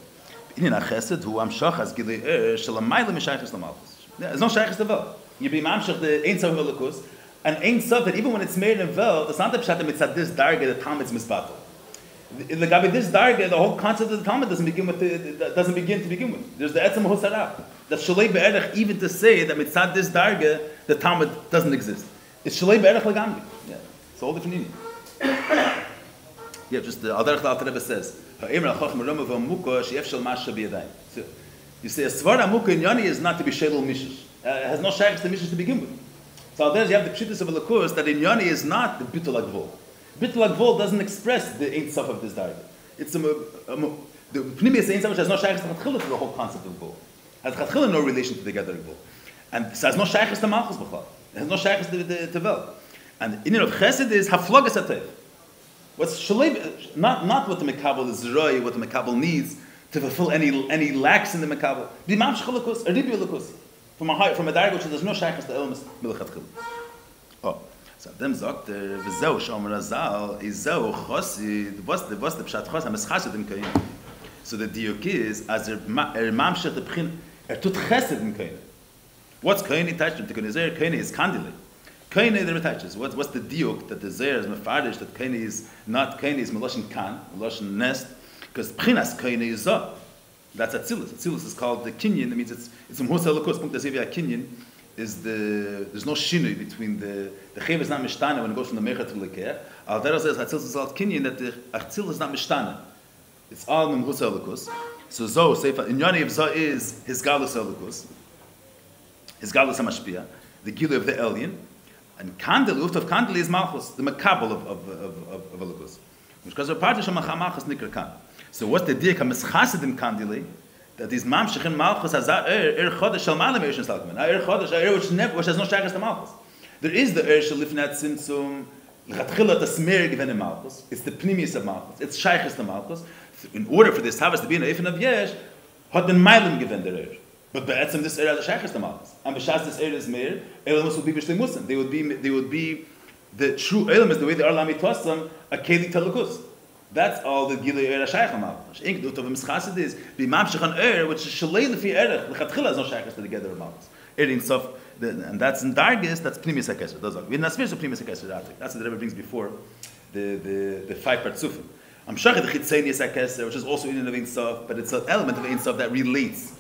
In a chesed hu amshach as gilei shalamayla mishaychus lamalchus. There's no shaychus devel. You be mamshech the ein sof Elokus. And ain't so that even when it's made in velt, it's not the pshat that it's at this darga the Talmud's misbatel. In the Gabi this darga, the whole concept of the Talmud doesn't begin to begin with. There's the etzem husaraf. That's shalei be'erech even to say that mitzad this darga the Talmud doesn't exist. It's shalei be'erech lagamri. Yeah, it's a whole different meaning. Yeah, just the Alderech the Alter Rebbe says, ha'emer al-choch meroma v'amuka she'ef shel masha b'yadayim. So you say a svar amuka in Yoni is not to be shelul mishish. It has no shaykhs to mishish to begin with. So there's you have the pshittus of Elokus that in Yoni is not the bittul agvol. Bittul agvol doesn't express the ein sof of this darga. It's the pnimius ein sof which has no shaykhs to chatchila to the whole concept of gvol. Has chatchila no relation to the gather gvol, and so has no shaykhs to malchus b'chlal. It has no shaykhs to vel. And in of chesed is haflogas atev. What's shalei not what the mekabel is roi, what the mekabel needs to fulfill any lacks in the mekabel. Be mamshech Elokus, a ribi Elokus. From a darga which there's no shaykhs to elements milachatchil. Oh, So dem sagt וזהו שאומר הזל, זהו חסיד, was the pshat chos, המשחסד im kain. So the diuk is, as mamshech the bchin, tut chesed im kain. What's kain attached to kain? Kain is kandile. Kain there attaches. What's the diuk that the zer is mefarish, that kain is not, kain is meloshin kan, meloshin nest, because bchinas kain is up. That's Atzilus. Atzilus is called the kinyan. That means it's a musa lakus. Punkt dasevia kinyan is there's no shinui between the chev is not mishtana when it goes from the mecha to the lekeh. Al derech says Atzilus is called kinyan, that the Atzilus is not mishtana. It's all musa lakus. So zo seifa in yoni of zo is his galus lakus, his galus hamashpia, the gilu of the alien, and kandel luft of kandel is malchus, the makabel of a lakus. Because a part of malchus nikar kan. So what's the diak hamischasedim kandili? That these mamshechin malchus has chodesh shel malam erishin salkaman. Chodesh which has no shaykhs to malchus. There is the shel lifnat simsum lechatchila tasmer given malchus. It's the pnimius of malchus. It's shaykhs to malchus. In order for this havas to be an eifin of yesh, had den malam given der But be'etzem this has a shaykhs to malchus. And b'shas this is mer, elamus would be b'shleimusim. They would be the true elamus the way they are lamitosam a keli talakus. That's all the Gilei Er HaShayach Malchus. Ink dut of Mischasid is be Mamshech on Er, which is Shalei Lefi Erech. The Chatchila is no Shayachas to the Gather of Malchus. Erin Sof, and that's in Dargis. That's Pnimis HaKeser. Those are. We not speak of Pnimis HaKeser. That's what the Rebbe brings before the 5 partsufim. I'm sure the Chitzenius HaKeser, which is also in Ein Sof, but it's an element of Ein Sof that relates.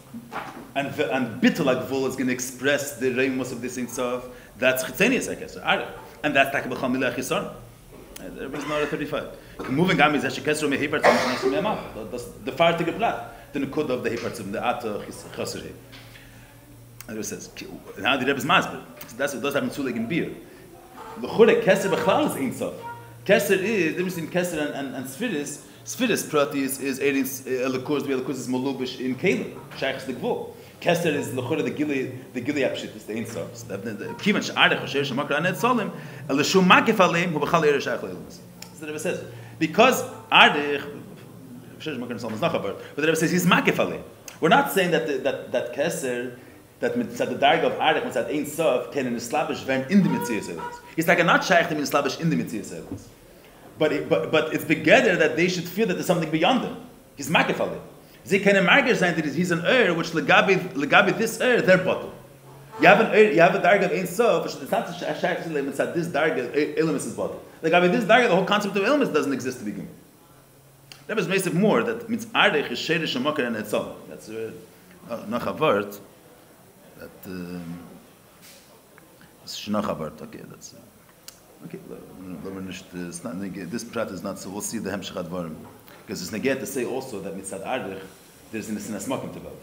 And Bittul HaGvul is going to express the Reimus of this Ein Sof. That's Chitzenius HaKeser. And that's Takabel Chamileh HaChisron. There was not a 35. Moving on is Kesser me Heparts from the far to Kaplan, the Nukud of the Heparts of the Ata Chosere. And it says, now the Rebbe's Masber. So that's what does happen to like in beer. The Chure Kesser Bechlal is Ein Sof. Kesser is, the difference in Kesser and Sfiris. Sfiris Prati is Erin Elikus, the Elikus is Molubish in Kalim, Shaykhs the Gvul. Kesser is the Chure the Gili Apshit, is the Ein Sof. So the Kivan Sha'arech, Hosher Shemakra Anet Solim, Elishum Makif Aleim, Hu Bechal Ere Shayach Leilmas. The Rebbe says, because Ardich, but the Rebbe says he's makif. We're not saying that Kesser, that the darga of Ardich, that Ein Sof, can in Islabish vern in the Mitzvah. He's like, I'm not shaykh to in Islabish in the Mitzvah. But it's begether that they should feel that there's something beyond them. He's makif. They can imagine that he's an which legabi this they're bottle. You have a darga of Ein Sof, which it's not a shaykh it's that this darga ilmus is bottle. Like I mean, this darga, the whole concept of illness doesn't exist to begin. That was basic more. That means ardech is sherish shemakar and etzal. That's noch a word. That it's noch a word. Okay, that's okay. It's not this prat is not so. We'll see the hemshech advarim because it's negat to say also that mitzad ardech there's in the smakim tebel.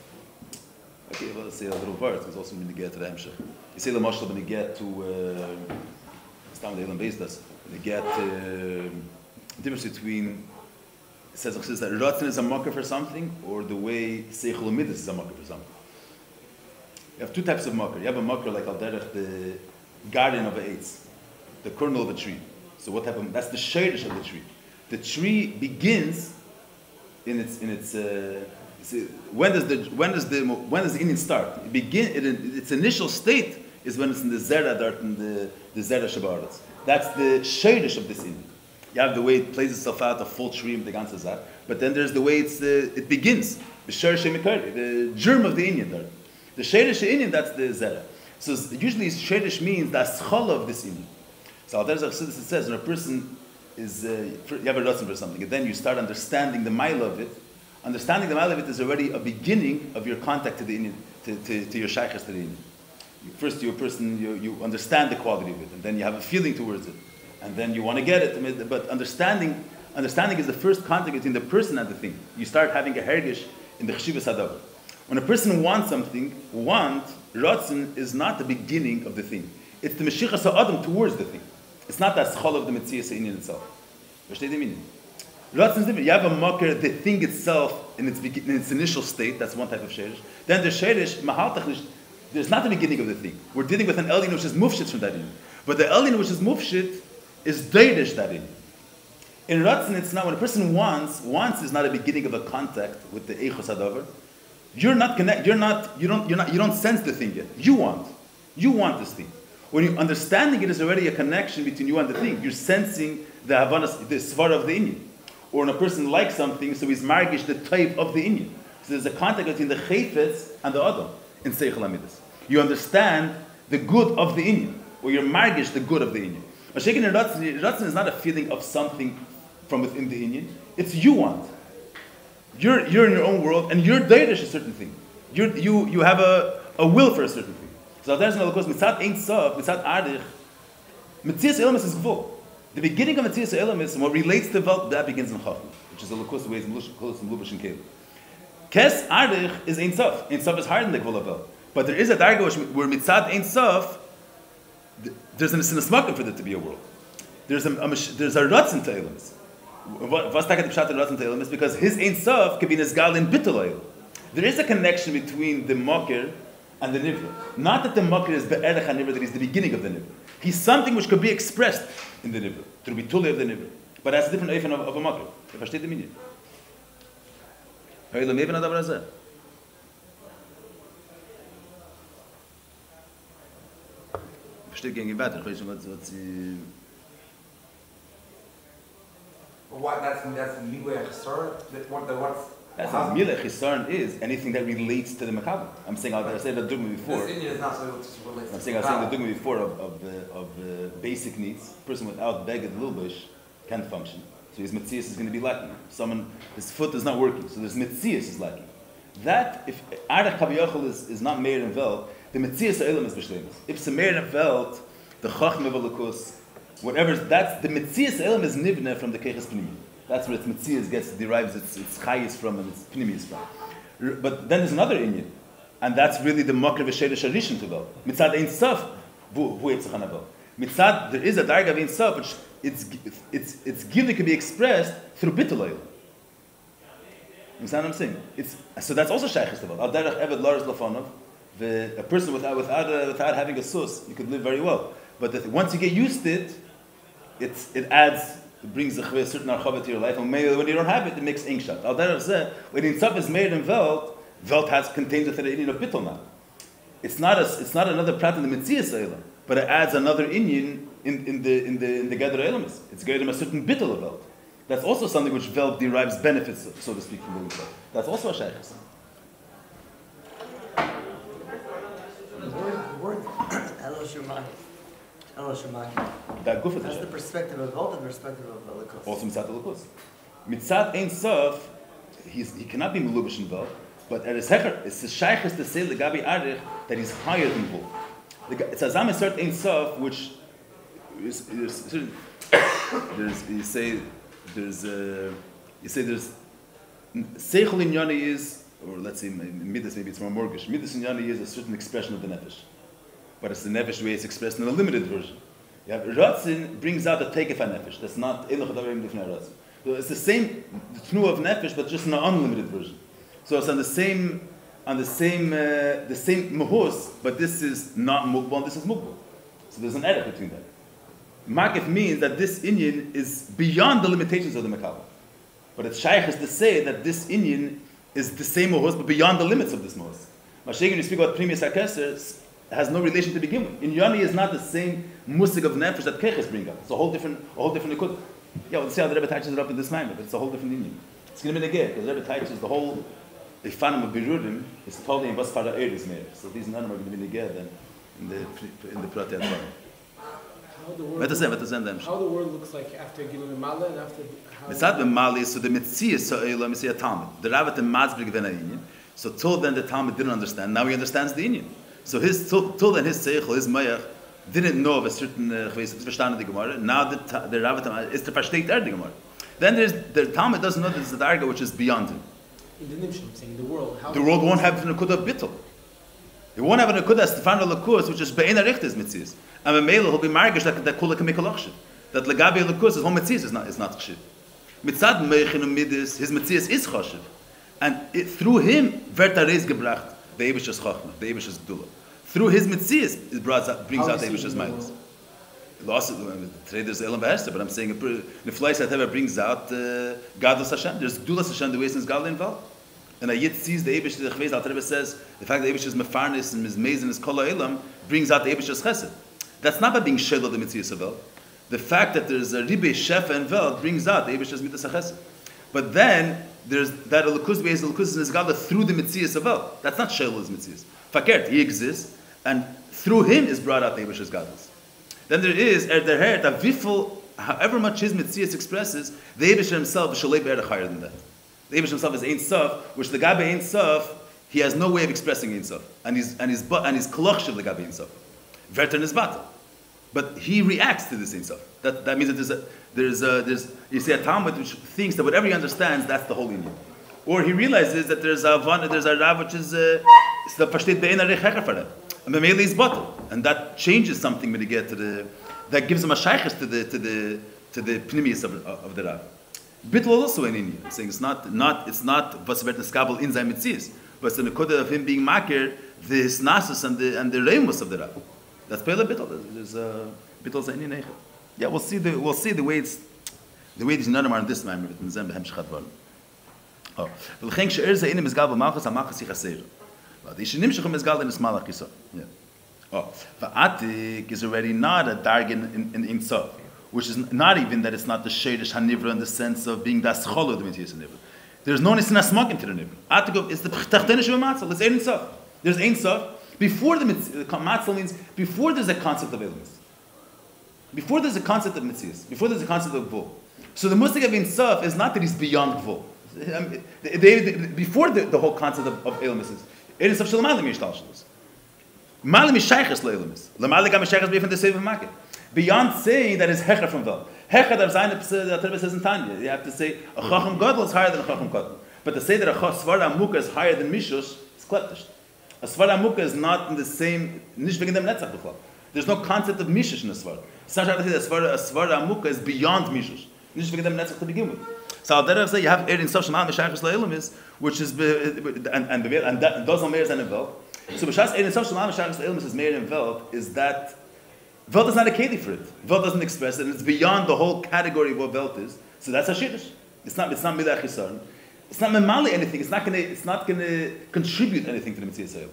Okay, well, let's say a little word because also when you get to the hemshech, you say the mashal when you get to Stam the Elam base does. They get the difference between it says that Ratzin is a mocker for something or the way Seichel Umidus is a mocker for something. You have two types of mocker. You have a mocker like Al-Derech, the garden of the eitz, the kernel of a tree. So what type of, that's the shadish of the tree. The tree begins in its when does the Indian start? Its initial state is when it's in the Zera Dart and the Zera Shabaratz. That's the shadish of this Indian. You have the way it plays itself out, a full tree, the ganze Zat. But then there's the way it begins. The germ of the Indian there. The shadish Indian, that's the Zera. So usually shadish means the aschala of this Indian. So there's a Chassidus that says when a person is, you have a ratzon for something, and then you start understanding the mile of it. Understanding the mile of it is already a beginning of your contact to the Indian, to your shaykhs to the Indian. First, you're a person, you understand the quality of it, and then you have a feeling towards it, and then you want to get it. But understanding is the first contact between the person and the thing. You start having a hergish in the chshivas hadavar. When a person wants something, ratzon is not the beginning of the thing. It's the meshichas ha'adam towards the thing. It's not the aschal of the metzias in itself. Versteht ihr meaning? Ratzon is different. You have a makar, the thing itself in its initial state. That's one type of sherish. Then the sherish mahaltach. There's not the beginning of the thing. We're dealing with an elin which is mufshit from that in. But the elin which is mufshit is deidish that in. In ratzon, it's not when a person wants is not a beginning of a contact with the eichos hadavar. You're not connect. You don't sense the thing yet. You want this thing. When you're understanding it is already a connection between you and the thing. You're sensing the havanas, the svara of the inyan. Or when a person likes something, so he's margish the type of the inyan. So there's a contact between the chayfetz and the adam in seichel amidus. You understand the good of the inyan, or you're margish the good of the inyan. Mashiach in Ratzin is not a feeling of something from within the inyan. It's you want. You're in your own world, and you're deidish a certain thing. You have a will for a certain thing. So there's another course. Mitzat ein sof, mitzat ardich. Metzias elamis is gvul. The beginning of Metzias elamis, and what relates to Welt, that begins in Chachma, which is the Lakus ways close to Lubish and Kelim. Kes ardich is ein sof. Ein sof is higher than the gvul of Welt. But there is a darga where mitzat ein sof, there's an asmakim for there to be a world. There's a ratzin to elamis. What's takat pshat ratzin to elamis? Because his ein sof can be nisgal in bittul elam. There is a connection between the makir and the nivra. Not that the makir is be'erech ha-nivra, that he's the beginning of the nivra. He's something which could be expressed in the nivra, through bituli of the nivra. But that's a different eifan of a makir. Versteht the meaning? Hoi, l'meven adavar hazeh. Versteht gegen weiter. Ich weiß schon, was sie... What, that's leeway chesar? What's... That's what Mila Chisarn is anything that relates to the Makabel. I'm saying, I said the dogma before. This Indian is not so able to relate to I'm saying the dogma before of the basic needs. A person without beged lilbush can't function. So his mitzias is going to be lacking. His foot is not working, so his mitzias is lacking. That, if Arach Kabiyachol is not meir in Welt, the mitzias ha'elam is b'shleimus. If it's a meir in Welt, the chachma v'lakus, whatever, that's, the mitzias ha'elam is nivne from the keches pnimi. That's where its mitzias derives its chayis from and its pnimis from. But then there's another inyan, and that's really the makar v'sheidah sharishim to Welt. Mitzad ein sof, hu etzach hanavel. Mitzad, there is a darga of ein sof, which its gili can be expressed through bittul oil. You understand what I'm saying? So that's also shaykhis to Welt. Al derech eved laris lafonov, a person without having a sus, you could live very well. But once you get used to it, it brings a certain archava to your life, and maybe when you don't have it, it makes inkshot. Al derech zeh, when in sof is made in Welt contains within the inyan of bittul now. It's not another prat in the mitzias oilam, but it adds another inyan in the gather elamis. It's giving them a certain bittul of Welt. That's also something which Welt derives benefits, so to speak, from the Welt. That's also a shaykhis. The word Elo Shemai. That good for That's the perspective of Welt and the perspective of Elikus. Also mitzat elikus. Mitzat ein sof, he cannot be melubish in Welt, but at his hecher, it's the shaykhis to say legabi arich that he's higher than Welt. It's a zamisert ein sof, which is there's seichel inyani is, or let's say midas, maybe it's more morgish. Midas inyani is a certain expression of the nefesh, but it's the nefesh way it's expressed in a limited version. You have ratzin brings out the teikef nefesh. That's not elach adarim difnei ratzin. So it's the same tnu of nefesh, but just in an unlimited version. So it's on the same mahus, but this is not mukbal and this is mukbal. So there's an error between that. Makif means that this inyan is beyond the limitations of the Makabah. But it's shaykh is to say that this inyan is the same mohos, but beyond the limits of this mohos. Mashiach, when you speak about Primus HaKeser, has no relation to begin with. Inyani is not the same musig of nefesh that keches bring up. It's a whole different nikud. Yeah, we'll see how the Rebbe touches it up in this Mamer, but it's a whole different inyan. It's going to be negeh, because the Rebbe touches the whole ifanim of Birudim is totally in Vasfara Eres Meir. So these none are going to be negeh then in the Pratei Advarim. How the world looks like after Gilul Mala and after Mitzad Mali, so the Mitzias Sa'ila is a Talmud. The Rabbit and Mazbrig ben Inyan. So till then the Talmud didn't understand. Now he understands the Inyan. So till then his Seichel, his Mayach, didn't know of a certain verstanden the Gemara. Now the Rabbit is to versteht the Gemara. Then the Talmud doesn't know that there's the Darga which is beyond him. In the Nimshim, I'm saying the world. The world won't have the Nakuda Bittul. It won't have a Nakuda Stefano Lakus, which is Be'ena Richtes Mitzias. And a male will be margish that Kula can make a lachshiv. That Lagabi Lakus, his whole Mitzias is not chshiv. Mitzad Meichin Midis, his Mitzias is chashiv. And through him, Verta Reis gebracht, the Ebish's Chachma, the Ebish's Gdula. Through his Mitzias, it brings out the Ebish's Miles. Today there's Elam Behester, but I'm saying the Fleish that brings out Gadlus Hashem. There's Gdulas Hashem, the way since Gadol involved. And a Yid sees the Ebish, the Rebbe says, the fact that the Ebish is Mefarnis and is Mezin is Kol Elam brings out the Ebish's Chesed. That's not by being shel of the Metzias of Welt. The fact that there's a Ribe, Shefa, and Welt brings out the Eibishter's Midas HaChesed. But then, there's that Elokus Beis Elokus is Nizgala through the Metzias of Welt. That's not shel of the Metzias. Fakert, he exists, and through him is brought out the Eibishter's Gadlus. Then there is, that Vifel, however much his Metzias expresses, the Eibishter himself is Shalei Be'er higher than that. The Eibishter himself is Ein Sof, which the Gabe Ein Sof, he has no way of expressing Ein Sof. And he's Kolochshiv the Gabe Ein Sof. Verter is battle. But he reacts to this Ein Sof. That means that there's you see a Talmud which thinks that whatever he understands, that's the whole union. Or he realizes that there's a Rav which is the Pashtit Be'en Arech Hecher for him. And Mamele is battle. And that changes something when you get to that gives him a shaykhis to the pnimius of the Rav. Bittul also an Indian, saying it's not what's about the skabel in sein Metzias, but it's the nekoda of him being makir the hisnasus and the reimus of the Rav. That's pele bittul. There's bittul zayin neicha. Yeah, we'll see the way these nonam are in this Mamer with Nizam behem shchat Oh, v'lchein she'er zayinim mizgal b'malchus ha-malchus yichaseir. The Yishinim shechum mizgal in the small akisa. Yeah. Oh, v'atik is already not a dargin in Ein Sof, which is not even that it's not the Sheidish HaNivra in the sense of being das cholo the Metzias HaNivra. There's no nisin asmak into the Nivra. Atik is the Tachtenish of a Matzah. It's Ein Sof. There's Ein Sof. Before the Matzah means, before there's a concept of Elimus. Before there's a concept of Metzias. Before there's a concept of Gvul. So the Musig of Ein Sof is not that he's beyond Gvul. Before the whole concept of Elimus is, Ein Sof Shalom Mishtal Malim is shaykhs leilemis. Lamalig am shaykhs befen the same market. Beyond saying that is hecher from Vel. Hecher that says in Tanya. You have to say a chacham gadol is higher than a chacham gadol. But to say that a svara muka is higher than mishush is kleptish. A svara muka is not in the same nish wegen dem netzach b'chol. There's no concept of mishush in a svara. It's not to say that a svara muka is beyond mishush. Nish wegen dem netzach to begin with. So I'll dare say you have in social malam shaykhs leilemis, which is and those are mayors and Vel. So b'shas ein sof shalom shachas ilmus is made in Velt is that Velt is not a keli for it. Velt doesn't express it, and it's beyond the whole category of what Velt is. So that's a shiddush. It's not midah chisaron. It's not memali anything. It's not going to contribute anything to the Metzias Hayel.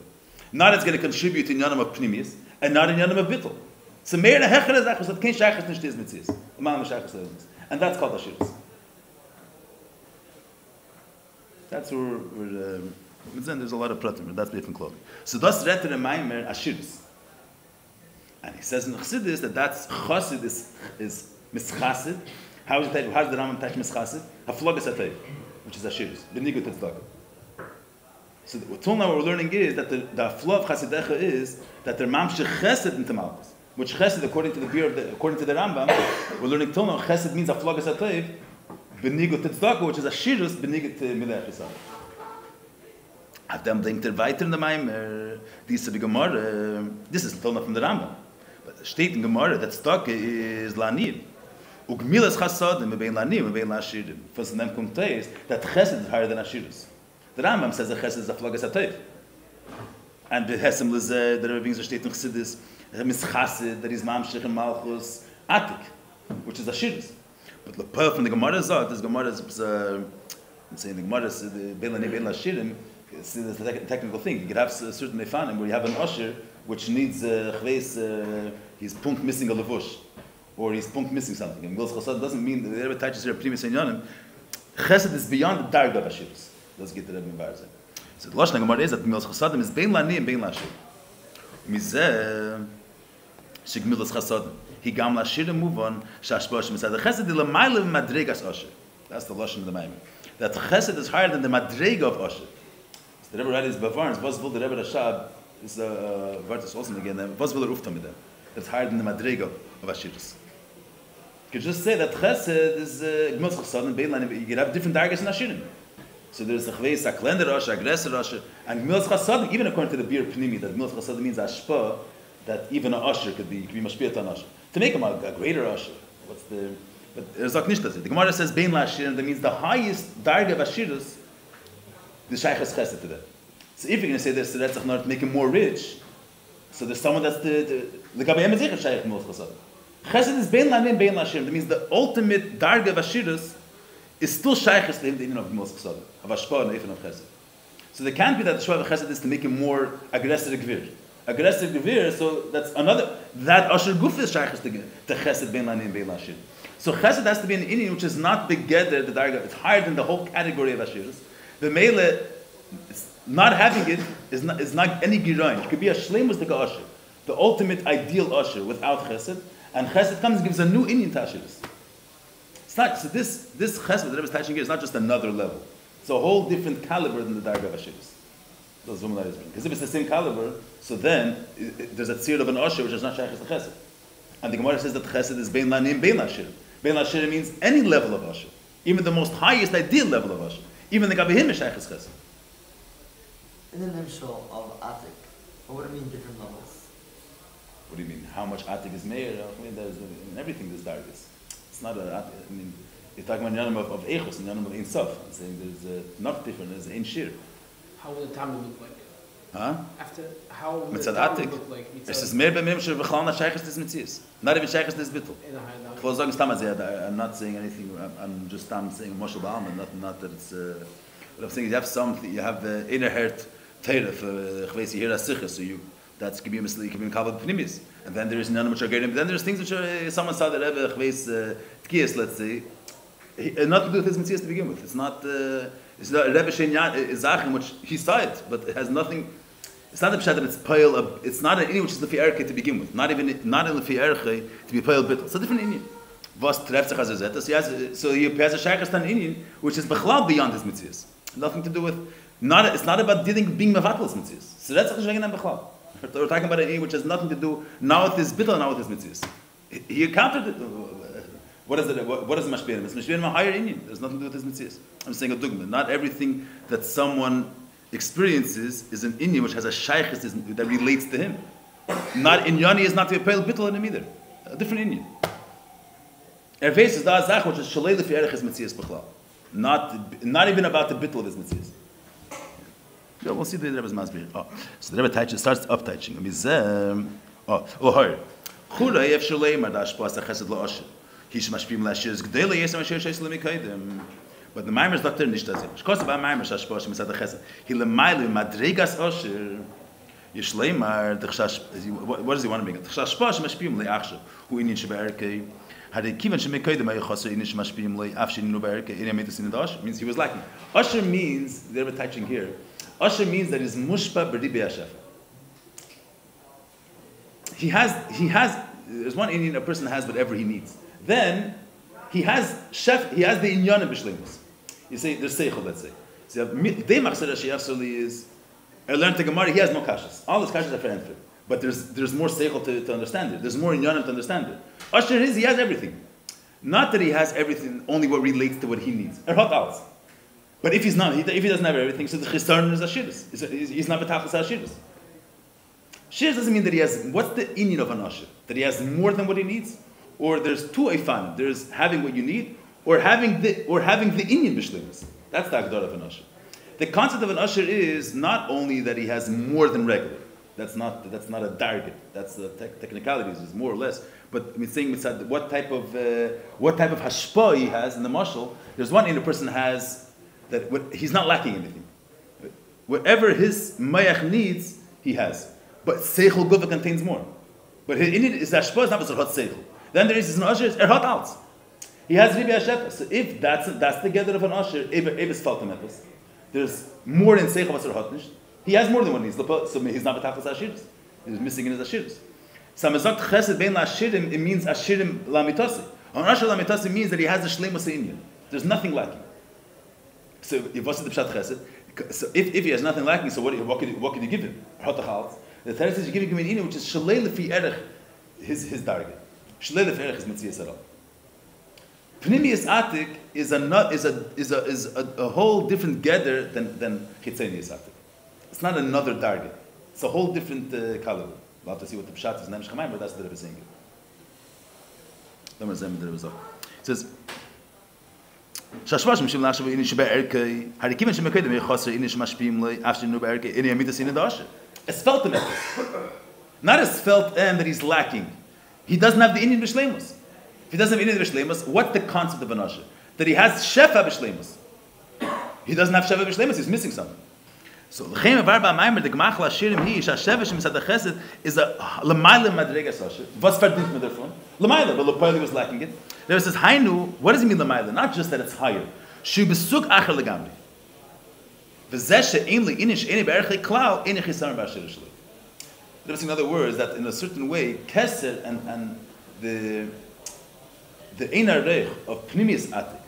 Not it's going to contribute to yanam of pnimius, and not in yanam of bittul. So meir the hecher is achos that kein shachas nicht is Metzias. Malam shachas ilmus, and that's called a shiddush. That's where there's a lot of pratim, but that's different clothing. So that's retter in Mamer Ashirus. And he says in the Chassidus that's Chassid is mischasid. How does the Rambam touch mischasid? Haflogas atay, which is Ashirus. Benigut tzedakah. So till now what we're learning is that the flow of Chasidecha is that they're mamshech chesed into malchus. Which chesed, according to the Rambam, we're learning till now chesed means haflogas atay, benigut tzedakah, which is Ashirus, benigut milech yisrael. At them bringt weiter in the Mamer, diese Gemara, this is told from the Rambam, but the steht in Gemara that stock is Lanim. Ugmilas Chasadim, bein Lanim, bein Lashirim. First in them contains that Chesed is higher than Ashirus. The Rambam says that Chesed is a flogas atayv. And the Hesem Lezeh, the Rebbe steht in Chassidus, Mischasid, that is Mamshech and Malchus, Atik, which is Ashirus. But the pearl from the Gemara Zot, this Gemara is, I'm saying the Gemara is bein Lanim, bein Lashirim. It's a technical thing. You could have a certain Nefanim where you have an usher which needs he's punk missing a levush, or he's punk missing something. And Gil's Chasad doesn't mean the Rebbe touches here primus and yonim. Chesed is beyond the darga of Ashirus. Let's get to the Rebbe in Barzeh. So the Lashon Gemara is that Gil's Chasadim is bein lani and bein lashir. Mizeh shegmilas Chasadim. He gam lashir and move on. Shashboshim said the Chesed is l'maylev madregas usher. That's the Lashon of the Maimon. That Chesed is higher than the madrega of usher. The Rebbe writes Bavarns, was will the Rebbe Rashab is Vartas also again, was will Ufta mit them. That's higher than the Madrega of Ashirus. You could just say that Chesed is Gmilz Chasad and Beilan, you could have different dargahs in Ashirim. So there's a Chveis, a Klender Rosh, a Aggressor Rosh, and Gmilz Chasad, even according to the Bir Pnimi, that Gmilz Chasad means Ashpa, that even an Usher could be Mashpiyat on Usher. To make him a greater Usher, but there's not Nishtas. The Gemara says Bein Lashirim, that means the highest dargah of Ashirus, the shaykh has chesed to that. So if you're going to say this, so that's not to make him more rich, so there's someone that's the Gabi Emezich shaykh Gmilz Chasad. Chesed is bein lanim, bein lashim. That means the ultimate darga of Ashirus is still shaykhs to him, the even of Gmilz Chasad, of Ashpa and even of Chesed. So there can't be that the Shua of Chesed is to make him more aggressive gvir. aggressive gevir, so that's another, that Asher Guf is shaykhs to chesed bein lanim bein lashir. So chesed has to be an inyan which is not begeder, the darga, it's higher than the whole category of ashiras. The mele, not having it is not any giroin. It could be a shleimus de Asher, the ultimate ideal Asher without chesed, and chesed comes and gives a new inyan to ashiras. It's not, so this chesed that Rebbe is touching here is not just another level. It's a whole different caliber than the darga of ashiras. Because if it's the same caliber, so then there's a tzir of an Asher which is not shaykhs to chesed. And the Gemara says that chesed is bein lanim bein lashir. Bein lashir means any level of Asher, even the most highest ideal level of Asher. Even the Gabihim is shaykhs chesed. In the Nimshal of Atik, what would it mean different levels? What do you mean? How much Atik is Meir? I mean, there's in everything there's dargis. It's not a Atik. I mean, you're talking about Yanam of Echos and Yanam of Ein Sof. I'm saying there's not different. There's Ein Shir. How will the Talmud look like? Huh? After, how will the Mitzad Talmud Atik. look like? Es ist mehr bei mir, Bechlal not shaykhs des Metzias. Not even shaykhs des Bittul. Ich will sagen, I'm not saying anything. I'm just saying Moshe Ba'alman. Not that it's. What I'm saying is, you have something. You have the inner heart teiref. Ich weiß, you hear a sichas, so you. That's could be misleading. Could be kabbalah pnimis. And then there is none which are getting. Then there's things which are. Someone saw that Rebbe, ich weiß, tkiyas, let's say. Nothing to do with his Metzias to begin with. It's not. It's not Rebbe Shenyan Zachim, which he saw it, but it has nothing. It's not the pshat that it's pile of. It's not an inyan which is the fi'erke to begin with. Not in the fi'erke to be pile bittul. It's a different inyan. Was trefft sich as zeta. So he has a shaykhs tan inyan which is bechlal beyond his mitzias. Nothing to do with. It's not about being mevatel mitzias. So that's a shaykhs bechlal. We're talking about an inyan which has nothing to do now with his bittul, now with his mitzias. He encountered it. What is it? What is mashbirim? It's mashbirim a higher inyan. There's nothing to do with his mitzias. I'm saying a dugma. Not everything that someone experiences is an inyan which has a shaykhs that relates to him. Not inyani is not to be a pale bittul in him either. A different inyan. Erfeis is da zach which is shalei lefi erech his mitzias b'chlal. Not even about the bittul of his mitzias. Yeah, we'll see the Rebbe's masbir. So the Rebbe starts up teaching. Chura yef shalei mardash pas chesed lo asher. Hish mashpim lashir gdele yesem asher sheis lemikaydem. But the Mamer is not there, nicht das. Ich koste bei Mamer shashposh mit der chesed. He lemaylu madregas asher. Yishleimar dechshash. What does he want to make? Dechshashposh mashpim leachshav. Hu inin sheberkei. Had a kivan shemekaydem ay chaser inish mashpim le afshin nu berkei. Ina metes in the asher means he was lacking. Asher means they're touching here. Asher means that is mushpa b'ribe hashefa. He has. There's one Indian a person has whatever he needs. Then he has the inyanim b'shleimus. You say there's seichel, let's say. So they machzor sheyachsoli is learn to Gemara. He has no kashas. All his kashas are for entry, but there's more seichel to understand it. There's more inyanim to understand it. Asher he has everything. Not that he has everything, only what relates to what he needs. Erhot alts. But if he doesn't have everything, so the chisarn is ashiras. He's not betachas ashiras. Shiras doesn't mean that he has. What's the inyan of an asher? That he has more than what he needs, or there's two eifan. There's having what you need, or having the inyan b'shleimus. That's the agdar of an usher. The concept of an usher is not only that he has more than regular. That's not a target. That's the technicalities. Is more or less. But I mean, saying what type of hashpa he has in the mashal. There's one in a person has that he's not lacking anything. Whatever his mayach needs, he has. But seichel guva contains more. But his inyan is hashpa is not hot seichel. Then there is an usher. It's erhot out. He has ribi hashefa. So if that's the gather of an usher, Eves faltemetos. There's more in seichel vasar hotnish. He has more than one needs. So he's not betachas ashiris. He's missing in his ashiris. So mezok chesed bein lashirim. It means ashirim lamitasi. An usher lamitasi means that he has the shleimus inyan. There's nothing lacking. So if what's the pshat chesed? So if he has nothing lacking, so what could you give him? The third says you give him an inyan which is shalei lefi erech his dargah. Shalei lefi erech his mitzias at all. Pnimius Atik is a whole different gather than Chitzenius Atik. It's not another target. It's a whole different caliber. We'll have to see what the pshat is. But that's the Rebbe saying it. It says, "Shashvash mishim lachshav inish be'erkei harikim mishim mekedem yechaser inish mashpim le afshin nu be'erkei ini amidas in the asher." It's felt him, not as felt that he's lacking. He doesn't have the Indian b'shleimus. If he doesn't have Indian b'shleimus, what's the concept of an usher? That he has shefa b'shleimus. He doesn't have shefa b'shleimus. He's missing something. So l'chein avar ba'maimer the gemach l'ashirim hi sha'shevesh mitzad ha'chesed is a l'mayla madregas asher. Was verdient man davon? L'mayla, but l'poili was lacking it. There it says hainu. What does it mean l'mayla? Not just that it's higher. Shu besuk acher legamri. V'zeh she'ein li'inish eini be'erchei klal eini chisaron ba'asher shli. In other words, that in a certain way, kesed and the ein arech of pnimius atik,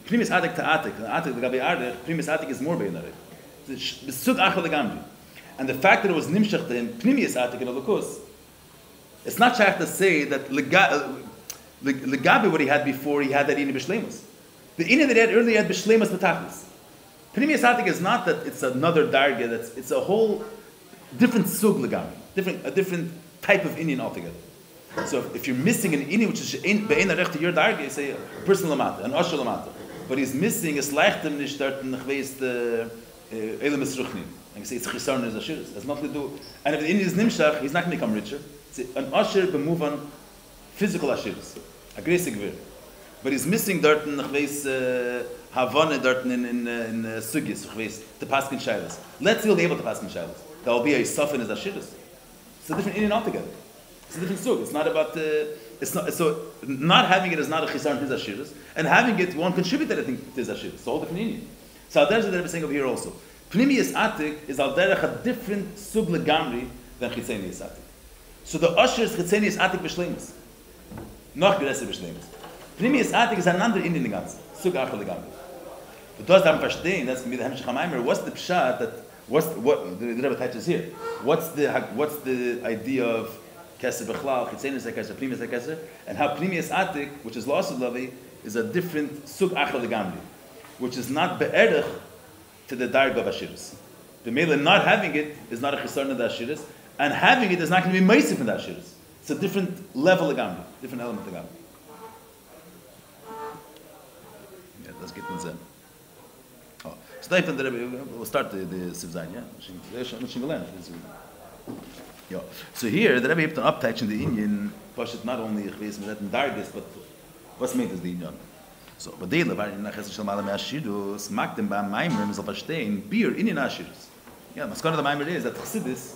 pnimius atik to atik, the atik the gabi arech, pnimius atik is more bein arech. Besug achal legamri, and the fact that it was nimshach in pnimius atik in Elokus, it's not shaykh to say that legabi what he had before, he had that ina b'shleimus. The ina that he had earlier had b'shleimus b'tachlis. Pnimius atik is not that it's another darga, it's a whole different sug legami, a different type of Indian altogether. So if you're missing an Indian which is be'en arech to your darga, you say a person lamata, an usher lamata, but he's missing a leichtem nicht dort in gewest elam esruchnim. And you say it's chisarn is ashiris. That's nothing to do. And if the Indian is nimshach, he's not going to become richer. It's an usher b'move on physical ashiris, aggressive gvir. But he's missing dort in gewest havana dort in sugis gewest the paskin shailas. Let's see, he'll be able to paskin shailas. There will be a soften as ashiris. It's a different Indian altogether. It's a different sug. It's not about it's not so not having it is not a chisaron his ashiris, and having it won't contribute anything to his ashiris. It's all different Indian. So there's what they're saying over here also. Pnimius atik is al derech a different sug legamri than chitzenius atik. So the usher is chitzenius atik b'shleimus, not gereser b'shleimus. Pnimius atik is another Indian ganze sug achal legamri. But does that verstehen? That's going to be the Hemshech Mamer. What's the pshat that? What the Rebbe touches here? What's the idea of keser b'chlal, chitzenis keser, pnimius keser, and how pnimius atik, which is la'asud lavi, is a different sug achal legamri, which is not be'erech to the darga of ashiris. The mele not having it is not a chisaron of the ashiris, and having it is not going to be meisif in the ashiris. It's a different level legamri, different element legamri. Yeah, let's get in Zen. So we'll start the Sivzain, yeah? So here, the Rebbe heeft an uptouch in the Indian, not only gewesen met een dargis, but what's meant as the Indian. So, but dele, waar in Nachas Shal Malam Ashidus, mag dem beim Mamer, man soll verstehen, Bier in den Ashidus. Yeah, Maskana the Mamer is that Chassidus,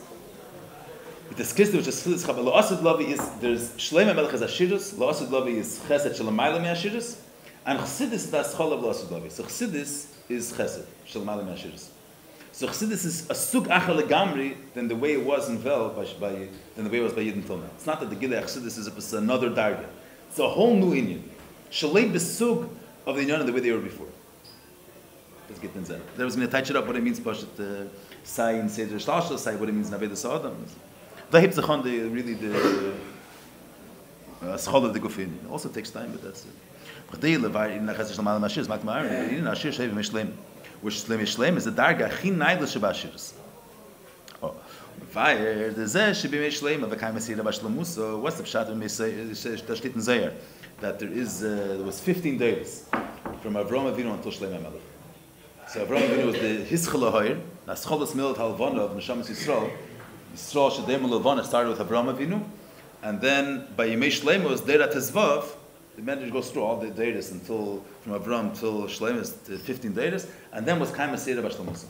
with the Kislev, which is Chassidus, La'asud Lavi is, there's Shlomo Melech is Ashidus, La'asud Lavi is Chesed Shal Malam Ashidus, and Chassidus is the Aschol of La'asud Lavi. So Chassidus is Chesed, Shal Malam Ashiris. So Chassidus is a sug achal legamri than the way it was in Vel, than the way it was by Yidden Tilma. It's not that the Gilei Chassidus is another darga. It's a whole new Indian. Shalei besug of the Inyan the way they were before. Let's get in there. There was going to touch it up what it means Pashat Sai in Seder Shlashal, Sai what it means Naveda Sa'adam. The Hipzachon, really the Schol of the Gufin. It also takes time, but that's it. Which Shlem is the darga chin neidl shabashirs. Oh, fire the zeh should be Shlem of a kind of Sira Bashlemuso. What's the pshat when we say that in Zayar that there was 15 days from Avram Avinu until Shlem HaMelech. So Avram Avinu was the Hischel HaHoyer. That's Cholos Milat Halvana of Neshamas Yisrael. Yisrael Shadem Halvana started with Avram Avinu, and then by Yimei Shlem was Deira Tezvav. The marriage goes through all the days until from Avram till Shleimus, 15 days, and then was Kaima Seira Bashlemus,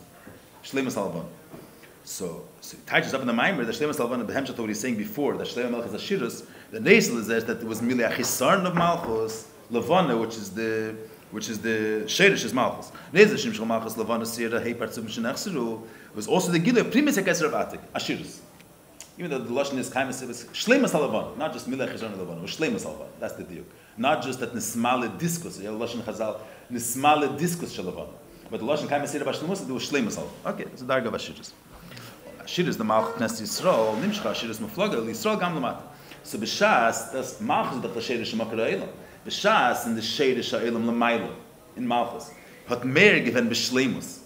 Shleimus Alban. So it touches up in the Mamer, the Shleimus Alban, the Hemshat, what he's saying before, that Shleimus Malchus Ashirus, the Nesel is that it was merely a Chisarn of Malchus, Levana, which is the Sherish is Malchus. Nesel Shim Shal Malchus, Levana Seira, Hei Partzum Shenachseru, was also the Gileh, Primus Hekeser of Atik, Ashirus. Even though the Lashon is Kaima Seira, Shleimus Alban, not just Milech Chisarn Levana, it was Shleimus Alban, that's the diuk. Not just that nismale diskus, yeah, Lashon Chazal, nismale diskus shalavan. But the Lashon Kaima Seira Bashlemus, there was Shleimus al. Okay, it's a darga of Ashiris. Ashiris, the Malchus Knesset Yisrael, Nimshcha Ashiris Muflaga, Yisrael Gam Lamata. So B'Shas, that's Malchus that the Sherish Makar Ha'elam. B'Shas in the Sherish Ha'elam L'mayla, in Malchus. Hat mehr given B'Shleimus.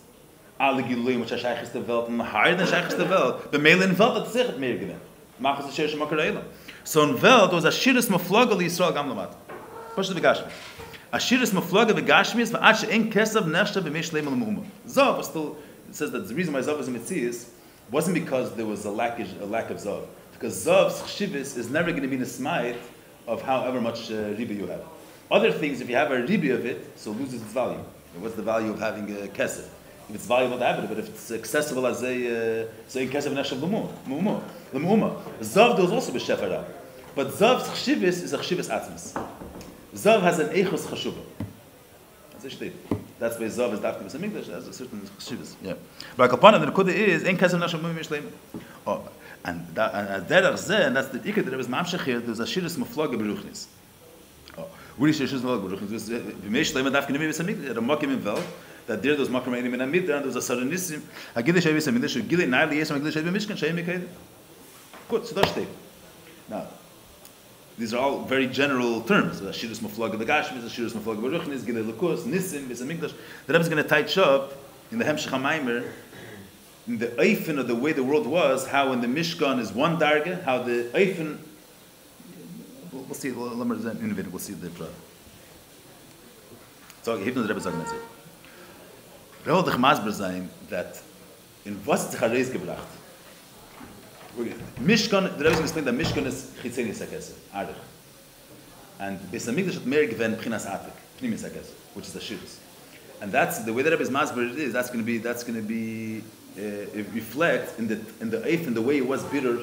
Alle Giluim, which are Sheiches der Welt, and higher than Sheiches der Welt. B'Meila in Welt hat sich hat mehr given. Malchus the Sherish Makar Ha'elam. So in Welt was Ashiris Muflaga Yisrael Gam Lamata. Push the Gashmi. Ashiris maflaga the Gashmis va'ach she'en kesav neshta b'mei shleim al-mu'umah. Zav was still, it says that the reason why Zav was in Metzias wasn't because there was a lack of Zav. Because Zav's chshivas is never going to be the smite of however much riba you have. Other things, if you have a riba of it, so it loses its value. And what's the value of having a kesef? if it's valuable to have it, but if it's accessible as a in case of an Eshel L'Mu'uma. Zav does also b'Shefa Rab. But Zav's chshivus is a chshivus atzmas. Zav has an eichus chashuva. That's a shtit. That's why Zav is dafka b'Samigdash, has a certain chshivus. Yeah. But Kaplan, the Nekuda is, in case of Nashal Mumim Yishleim. Oh, and derech zeh, and that's the ikad that there was mamshech here, there's a shirus muflaga beruchnis. Oh, what is shirus muflaga beruchnis? V'mei Yishleim dafka nimi b'Samigdash, at a makim in Vel, that there was makim in Amid, and there was a saranissim, a gilei shei b'Samigdash, gilei na'ar liyesam, a gilei shei b'Mishkan, shei mikayde. Good, so that's shtit. Now, these are all very general terms. Shirus muflaga b'Gashmis, shirus muflaga b'Ruchnis, gilei lukus, nisim, b'Samigdash. The Rebbe is going to touch up in the Hemshech HaMaimer, in the Eifen of the way the world was, how in the Mishkan is one darga, how the Eifen, we'll see, we'll see the prayer. So, Hifn the Rebbe sagen das. Rebbe dich masber sein, that in was sich Hareis gebracht. Mishkan, the Rebbe is explained that Mishkan is Chitzeni Sakese, Arich. And Beis HaMikdash hat mehr gewen Pchinas Atik, Pnimi Sakese, which is the Shirus. And that's the way the Rebbe is masber it is, that's going to be it reflects in the Eif, in the way it was bitter,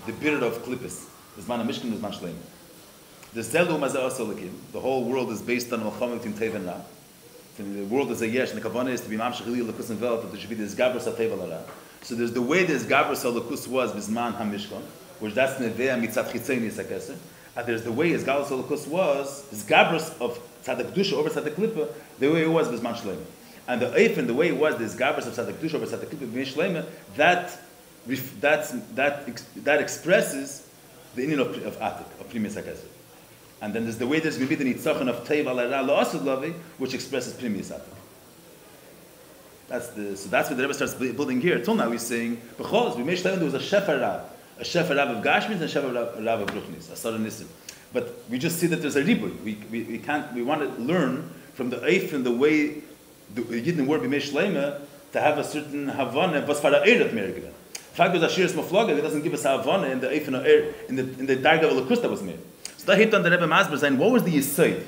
the bitter of Klippus. There's man Mishkan, there's man Shleim. The Zelu Mazah Asolikim, the whole world is based on Melchama between Tev and Ra. The world is a yesh, and the Kavanah is to be Mamshech Hilil Lakus and Velt, that there should be this Gabras HaTev Al Ra. So there's the way this Gabras HaLakus was Bizman HaMishkan, which that's Nevea Mitzat Chitzeni Sakese, and there's the way his Gabras HaLakus was, his Gabras of Tzadik Kedusha over Tzadik Klippa, the way it was Bizman Shleim. And the Eifen, the way it was, this Gabras of Tzadik Kedusha over Tzadik Klippa B'mei Shleima, that expresses the union of Atik, of Primi Sakese. And then there's the way there's going to be the Nitzachon of Teiv Al Ra La'asud Lavi, which expresses Primi Atik. So that's what the Rebbe starts building here. Till now he's saying, B'chol, B'mei Shleima there was a Shefa Rab of Gashmis and a Shefa Rab of Ruchnis, a Sara Nisim. But we just see that there's a ribuy. We want to learn from the Eifen, the way the Yidden word B'mei Shleima, to have a certain Havana, was for the Eirat Mer given. The fact that Ashiris Muflaga, it doesn't give us a Havana in the Eifen of in the Darga of Lakus that was made. So that hit on the Rebbe Masber saying, what was the Yisaid?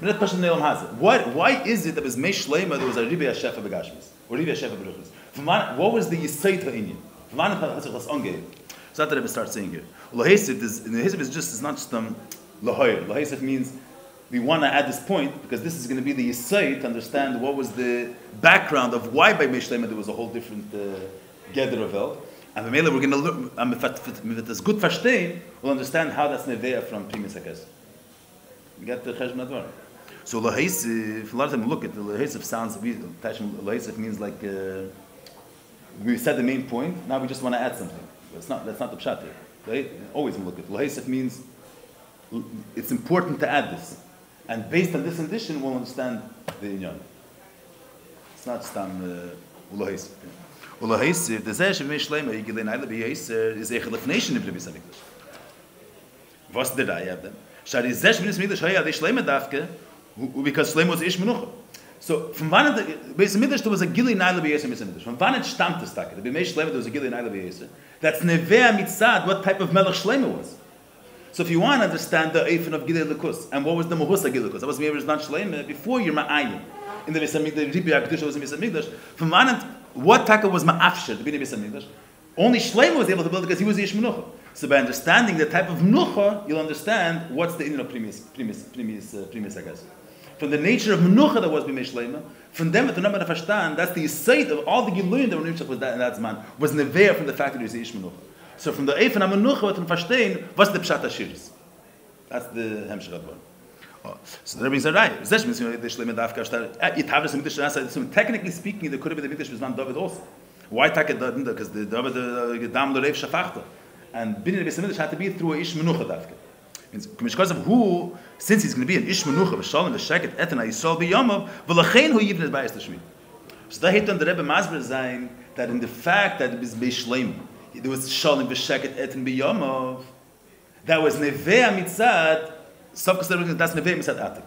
Why is it that was B'mei Shleima there was a Ribuy HaShefa B'Gashmis, or Ribuy HaShefa B'Ruchnis? What was the Yisaid HaInyan? So that's what the Rebbe starts saying here. Lahesif is not just Lahoyer. Lahesif means we want to add this point because this is going to be the Yisai to understand what was the background of why by Mishlema there was a whole different gather of Welt. And we're going to learn, if it's good verstehen, we'll understand how that's Nevea from Primis Hakes. You get the Cheshbon Advar. So Lahaisif, a lot of them look at the Lahaisif sounds, Lahaisif means like, we said the main point, now we just want to add something. That's not the Pshat here. Right? Always look at Lahaisif means it's important to add this. And based on this addition, we'll understand the Inyan. It's not Stam Lahaisif. Lahaisif, the Zesh of Mishlema, Yigilin Ayla B'Yaiser, is a Chalifnation of Rabbi Samikdash. What's the Rai of them? Shari Zesh B'Nis Mikdash Hayah, the Shlema Dafke, because Shlema was Ish Menucha. So from when the Beis Mikdash there was a Gilei Naila B'Yaiser Beis Mikdash. From when it stamped the stack, the B'Mei Shlema there was a Gilei Naila B'Yaiser. That's Nevea Mitzad, what type of Melech Shlema was. So if you want to understand the Eifen of Gilei Lukus, and what was the Mahusa Gilei Lukus, that was Mamer's not Shlema, before you're Ma'ayin, in the Beis Mikdash, the Rabbi Akdusha was in Beis Mikdash, from when what taka was Ma'afsher, the B'nai Beis Mikdash, only Shlema was able to build because he was the Ish Menucha. So by understanding the type of Menucha, you'll understand what's the Inyan of Primis Hagas. From the nature of Menucha that was B'mei Shlema, from them to number verstehen, that's the Yisaid of all the Giluim that were Nimshach was in that Zman, was Nevea from the fact that he was the Ish Menucha. So from the Eifen HaMenucha, what to verstehen, what's the Pshat HaShiris. That's the Hemshech Advar. So the Rabbi said, right, Zesh means the Shlema Dafka Ashtar, Yitavris HaMikdash Shana, so technically speaking, there could have been the Mikdash Bizman David also. Why take it David? Because the David, the Dam Lorev Shafachta. And B'nai Beis Mikdash had to be through a Ish Menucha Dafka. Because of who, since he's going to be an Ish Menucha, V'shalom V'sheket Etena Yisrael B'yamav, V'lachein hu Yivnes Bayis Tashmid. So that hit on the Rebbe Masber Zayin, that in the fact that it was Beis Shleim, there was Shalom V'sheket Eten B'yamav, that was Nevea Mitzad, that's Nevea Mitzad Atik.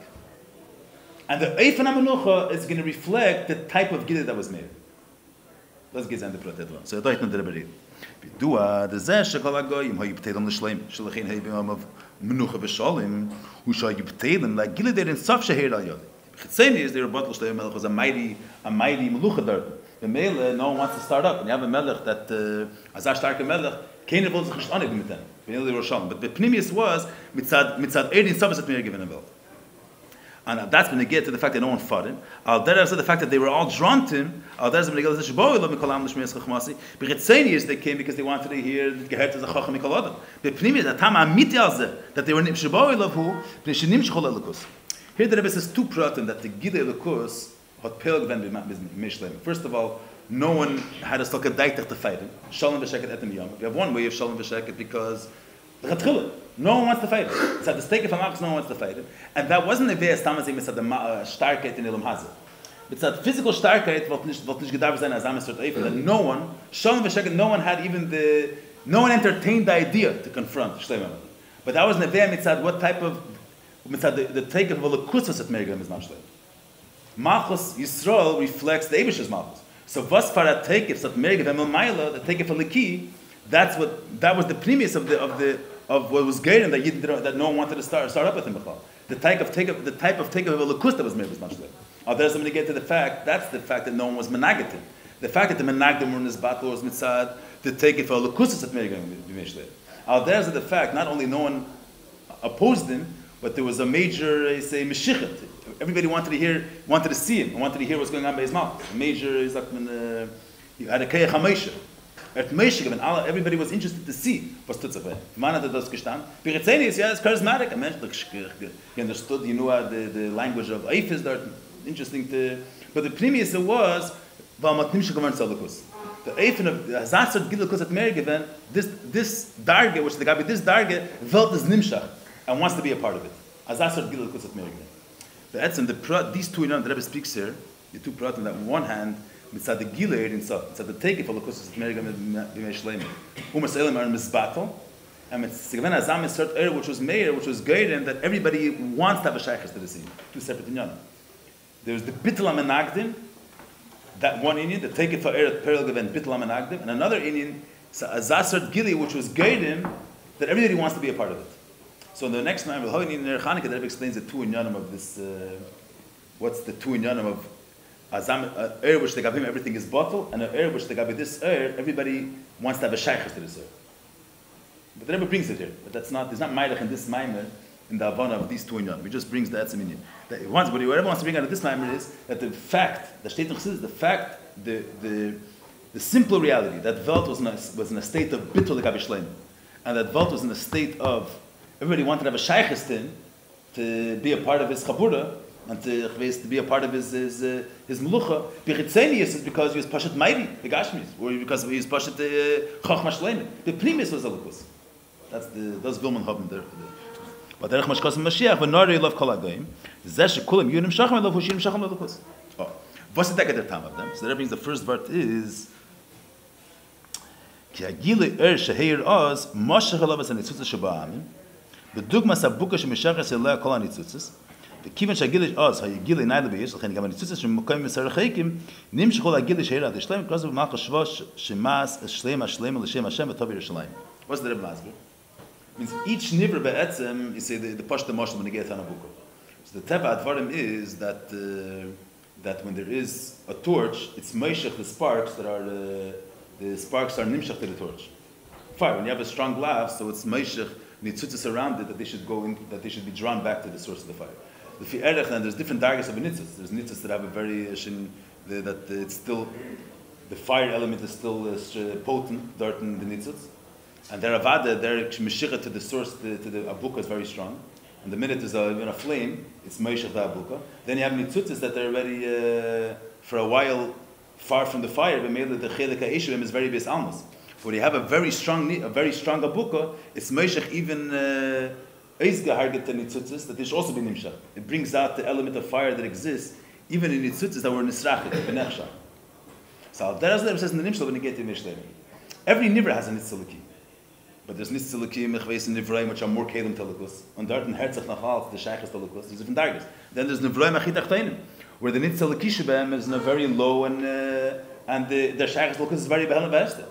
And the Eifen HaMenucha is going to reflect the type of Gilei that was made. Let's get into the Protet. So I don't know the Rebbe read. Bidua, the Zeh Shekol HaGoyim, ha Yibteilim L'Shleim, Shalachin Heibim of Menucha V'Shalim, who shall Yibteilim, like Gilei der in Saf Sheher Al Yod. Chitzeni is the Rebbe L'Shleim Melech was a mighty Melucha Darton. The Mele, no one wants to start up. And you have a melech that, Azar starke melech, keiner will sich nicht anheben mit dem. But the Pnimius was, mitzad Erdin Sabbath at Meir given a belt. And that's when they get to the fact that no one fought him. Al Derech said the fact that they were all drawn to him. Al Derech when they go to the Shabo, Eloh Mikol Am L'Shmei Yitzchak Masi. Bechitzenius they came because they wanted to hear the Gehet as a Chacham Mikol Adam. But Pnimius, the Tam Amiti al Zeh, that they were Shabo Eloh Hu, B'nei Shenim Shechol Elokus. Here the Rebbe says two pratim that the Gidei Elokus had Pel Gven B'Mishleim. First of all, no one had a Stalka Daitach to fight him. Shalom V'Sheket Etem Yom. We have one way of Shalom V'Sheket because no one wants to fight it. It's at the stake of Hamas, no one wants to fight it. And that wasn't a way as Tamazim is at the Starkeit in Elam Hazeh. It's that physical Starkeit, what nicht gedarf sein as Amas Eifen, that no one, Shalom V'Sheket, no one had even no one entertained the idea to confront Shlomo. But that wasn't a way mitzad what type of, mitzad the take of Valakusas at Merigam is not Shlomo. Malchus Yisrael reflects the Eibish's Malchus. So was for a take if at Merigam and Maila, the take of Liki, that was the premise of what was great and that no one wanted to start up with him. The type of take of a lakus that was made was much later. There's somebody get to the fact that no one was menagatim. The fact that the menagdim were in this battle was mitzad the take of a lakus that made him. There's the fact not only no one opposed him, but there was a major say meshichet. Everybody wanted to see him, wanted to hear what's going on by his mouth. A major is like when he had a kayach hameisha. Everybody was interested to see was tut sich. Man hat das gestanden. Beretzeni is it's charismatic. A man he understood, he knew the language of Eif is there, interesting to. But the premise was, weil man nicht gemeint Salakus. The Eifen of Hazasad Gilakus at Meir given this darge, which the Gabi this darge felt is nimshach and wants to be a part of it. Hazasad Gilakus at Meir given. The etzem these two the Rebbe speaks here. The two pratim that on one hand. Mitzad the Gilead himself, mitzad the take for the Kusus of Merigam b'mei Shleimi. Umas Elam are misbattle, and it's given as Am Esert Er, which was Meir, which was greater, and that everybody wants to have a shaykhs to the scene. Two separate inyanim. There's the Bittul Amenagdim, that one Indian, the take for Er at Peril Gaven Bittul Amenagdim, and another Indian, Azasert Gili, which was greater, that everybody wants to be a part of it. So in the next time, the Rebbe explains the two inyanim of this. What's the two inyanim of? Air which they gave him everything is bottle, and an air which they gave this air, everybody wants to have a shaykhs to this air. But the Rebbe brings it here. But there's not Mailach in this Mamer in the Havana of these two inyan. He just brings the Etzem inyan. What whatever wants to bring out of this Mamer is that the fact, the simple reality that Welt was in a state of bittul legabe shleim, and that Welt was in a state of everybody wanted to have a shaykhs to be a part of his chabura. And to be a part of his melucha. Bechitzenius is because he was pashat mighty, the Gashmis, or because he was pashat chachma shleimim. The primus was a lukus. That's Vilman Hoben there. But derech mashkas Mashiach v'nari love kol ha'goyim. Zeh shekulim yunim shacham love hushim shacham lukus. Oh, what's the dekad tam of them? So that means the first word is ki hagile sheheir oz mashach alavas anitzutz shaba'amin b'dugmas habuka shemishachas eleh kol anitzutz. The kiven shagilish oz hayigili nayla beyish l'chen gavan nitzutz shemukayim v'sarachikim nimshachol hagilish heira d'shleim because of malchus shvosh shemas shleim l'shem Hashem v'tov Yerushalayim. What's the Rebbe Masber? Means each nivra be'etzem, you say the pashta moshel when you get on a book. So the teva advarim is that when there is a torch, it's meishach the sparks that are the sparks are nimshach to the torch. Fire. When you have a strong lav, so it's meishach nitzutzes around it that they should be drawn back to the source of the fire. The erech, and there's different dargers of nitzutz. There's nitzutz that have a very that it's still the fire element is still potent, dirt in the nitzutz, and their avada, their meshira to the source to the abuka is very strong. And the minute there's a flame, it's meishach the abuka. Then you have nitzutzes that are already for a while far from the fire, but maybe the chelik ha'eshuvim is very bis almos. When you have a very strong abuka, it's meishach even. That they should also be nimshach. It brings out the element of fire that exists even in nitzutzes that were nisrachit, benechsha. So that's what it says in the nimshach when you get to Mishlei. Every nivra has a nitzaliki, but there's nitzaliki mechveis and nivraim which are more kelim telikus. On dort in herzach nachal the shaykhs telikus. There's different dargers. Then there's nivraim achitachtenim where the nitzaliki shebem is very low and the shaykhs telikus is very behelam beste.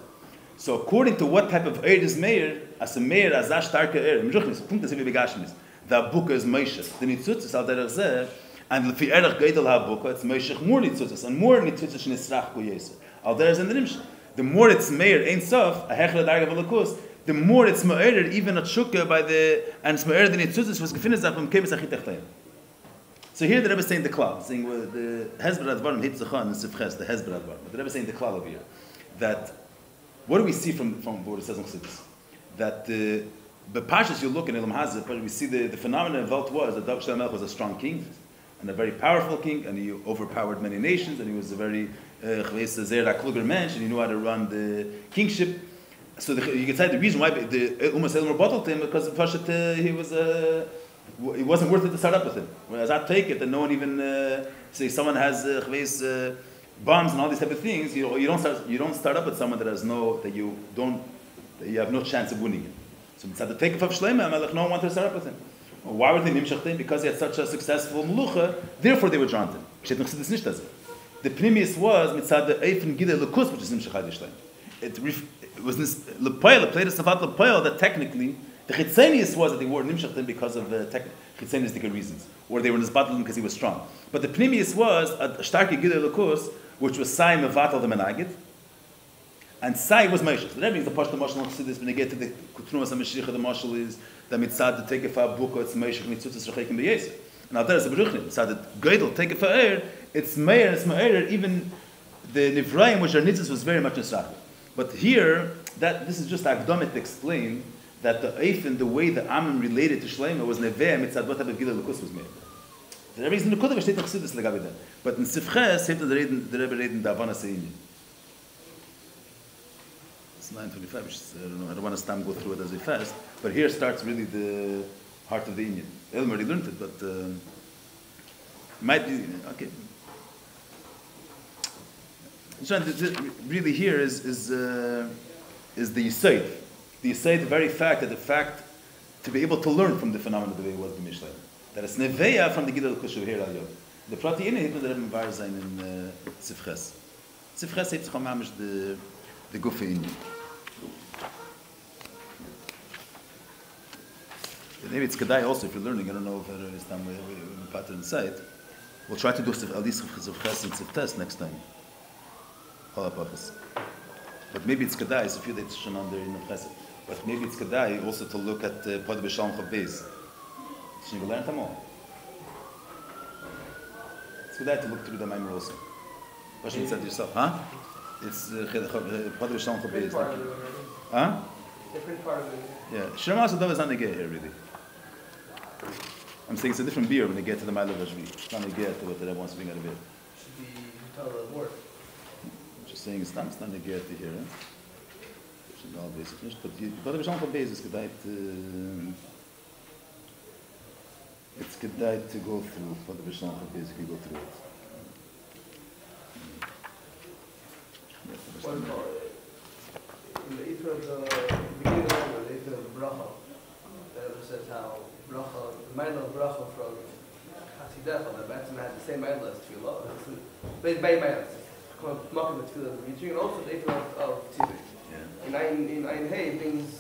So according to what type of eir is meir, as a meir azash starke eir, the abuka is meishach. The nitzutz is al derech zeh, And lefi erech geidel habuka, it's meishich more nitzutzes, and more nitzutzes nisrach ku yeser. Al there is in the nimshach. The more it's meir ein sof, a hechel darga v'lakus, the more it's me'erer, even a tshuka by the, and it's me'erer the nitzutzes, was gefinnes ach, kemes achitech. So here the Rebbe is saying the klal, saying the Hezbollah Advarim Hitzachon and Sifches, the Hezbollah Advarim. But the Rebbe is saying the klal over here, that what do we see from what it says on Chassidus? That the Pashas you look in Elam Hazeh, but we see the phenomenon of Welt was that David Shlomo was a strong king and a very powerful king, and he overpowered many nations, and he was a very Zera Kluger mensch, and he knew how to run the kingship. So you can say the reason why the Umas Elmer bottled him because he was it wasn't worth it to start up with him. Whereas I take it that no one even say someone has bombs and all these type of things. You don't start up with someone that has that you have no chance of winning it. So it's at the take of Shlomo, no one wanted to start up with him. Why were they nimshach him? Because he had such a successful melucha. Therefore, they were drawn to him. The premise was mitzad the eifen gidei lekus, which is nimshach Shlomo. It was this lepoil, played a safat lepoil that technically. The chitzenius was that they were nimshachtim because of chitzeniistic reasons, or they were nisbattling because he was strong. But the pnimius was a starke gidei lukus, which was sai mevatal the menagid, and sai was meishach. The Rebbe is the pashto mashal chassidus. When they get to the kutnuas hamashich, the mashal is the mitzad the tekefa buka, it's meishach mitzutzas rechekim beyeser. And out there is a beruchnim. Mitzad the geidel tekefa it's meir, even the nivraim which are nitzas was very much nisrach. But here, this is just akdamit to explain that the way the Amim related to Shlomo was neveh mitzad what type of gilui lukus was made. The Rebbe is in the Podoh steht Chassidus legabe that. But in Sifches the Rebbe reden da avana seini. It's 9:25. I don't want to go through it as a fast. But here starts really the heart of the Inyan. Elmer already learned it, but might be okay. So really here is the Yisayid. The very fact that to be able to learn from the phenomenon the way it was the Mishlei. That it's neveya from the Gidul Kushu here al Yod. The prati in it that Rebbe Bar sein in Sifches. Sifches heeft gewoon mamish the gufe in. Maybe it's kedai also if you're learning. I don't know if there is time we pattern inside. We'll try to do al these Sifches and Siftes next time. All purpose. But maybe it's kedai. It's a few days shown on there in the Chesed. But maybe it's kedai also to look at Podoh b'Shalom Chavbeis. So you learn them all. It's kedai to look through the Mamer also. What you said yourself, huh? It's Podoh b'Shalom Chavbeis. Huh? Different part of it. Yeah. Shlomo also is not negay here really. I'm saying it's a different beer when they get to the Ma'ale Rashbi. It's not negay to what the Rebbe wants to bring out of it. Should be tell the word. Just saying it's not negay to here. But Podoh b'Shalom Chavbeis is kedai it's kedai to go through Podoh b'Shalom Chavbeis if you go through it. What about in the Ephraim of the beginning of the Ephraim of Bracha, the Rebbe says how Bracha, the Ma'ale of Bracha from Hasidecha, that Batman had the same Ma'ale as Tefillah. It's by Ma'ale. It's called Makim of Tefillah, and also the Ephraim of Tzibur. In Ein Hey brings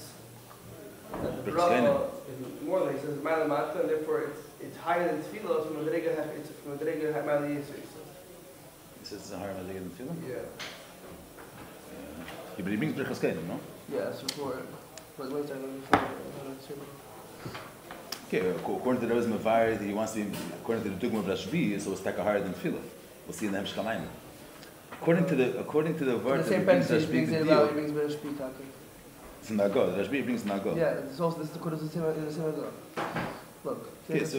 that the Bracha is more than he says Ma'ale Mata, and therefore it's higher than Tefillah. It's from a Derega Ma'ale Yisur. He says it's a higher Ma'ale than Tefillah? Yeah. Yeah, but he brings Brechas Kedim, no? Yeah, so for okay, according to the Rebbe's Mavar, he wants to be, according to the Dugma of Rashbi, so it's taka higher than Tefillah. We'll see in the Hamshich HaMaimon. According to the word that he brings Rashbi the deal. He brings Rashbi talking. It's Nagod. Rashbi brings Nagod. Yeah, this is the Kodesh in the same as look. Okay, so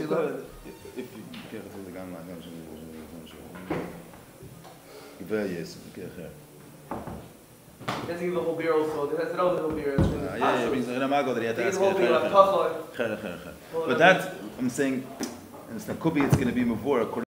if you get through the Gamma, yes, okay, he doesn't give the whole beer also. That's not the whole beer. yeah, brings the Nagod that he had to ask. But But that I'm saying, and it's could be it's going to be Mavor according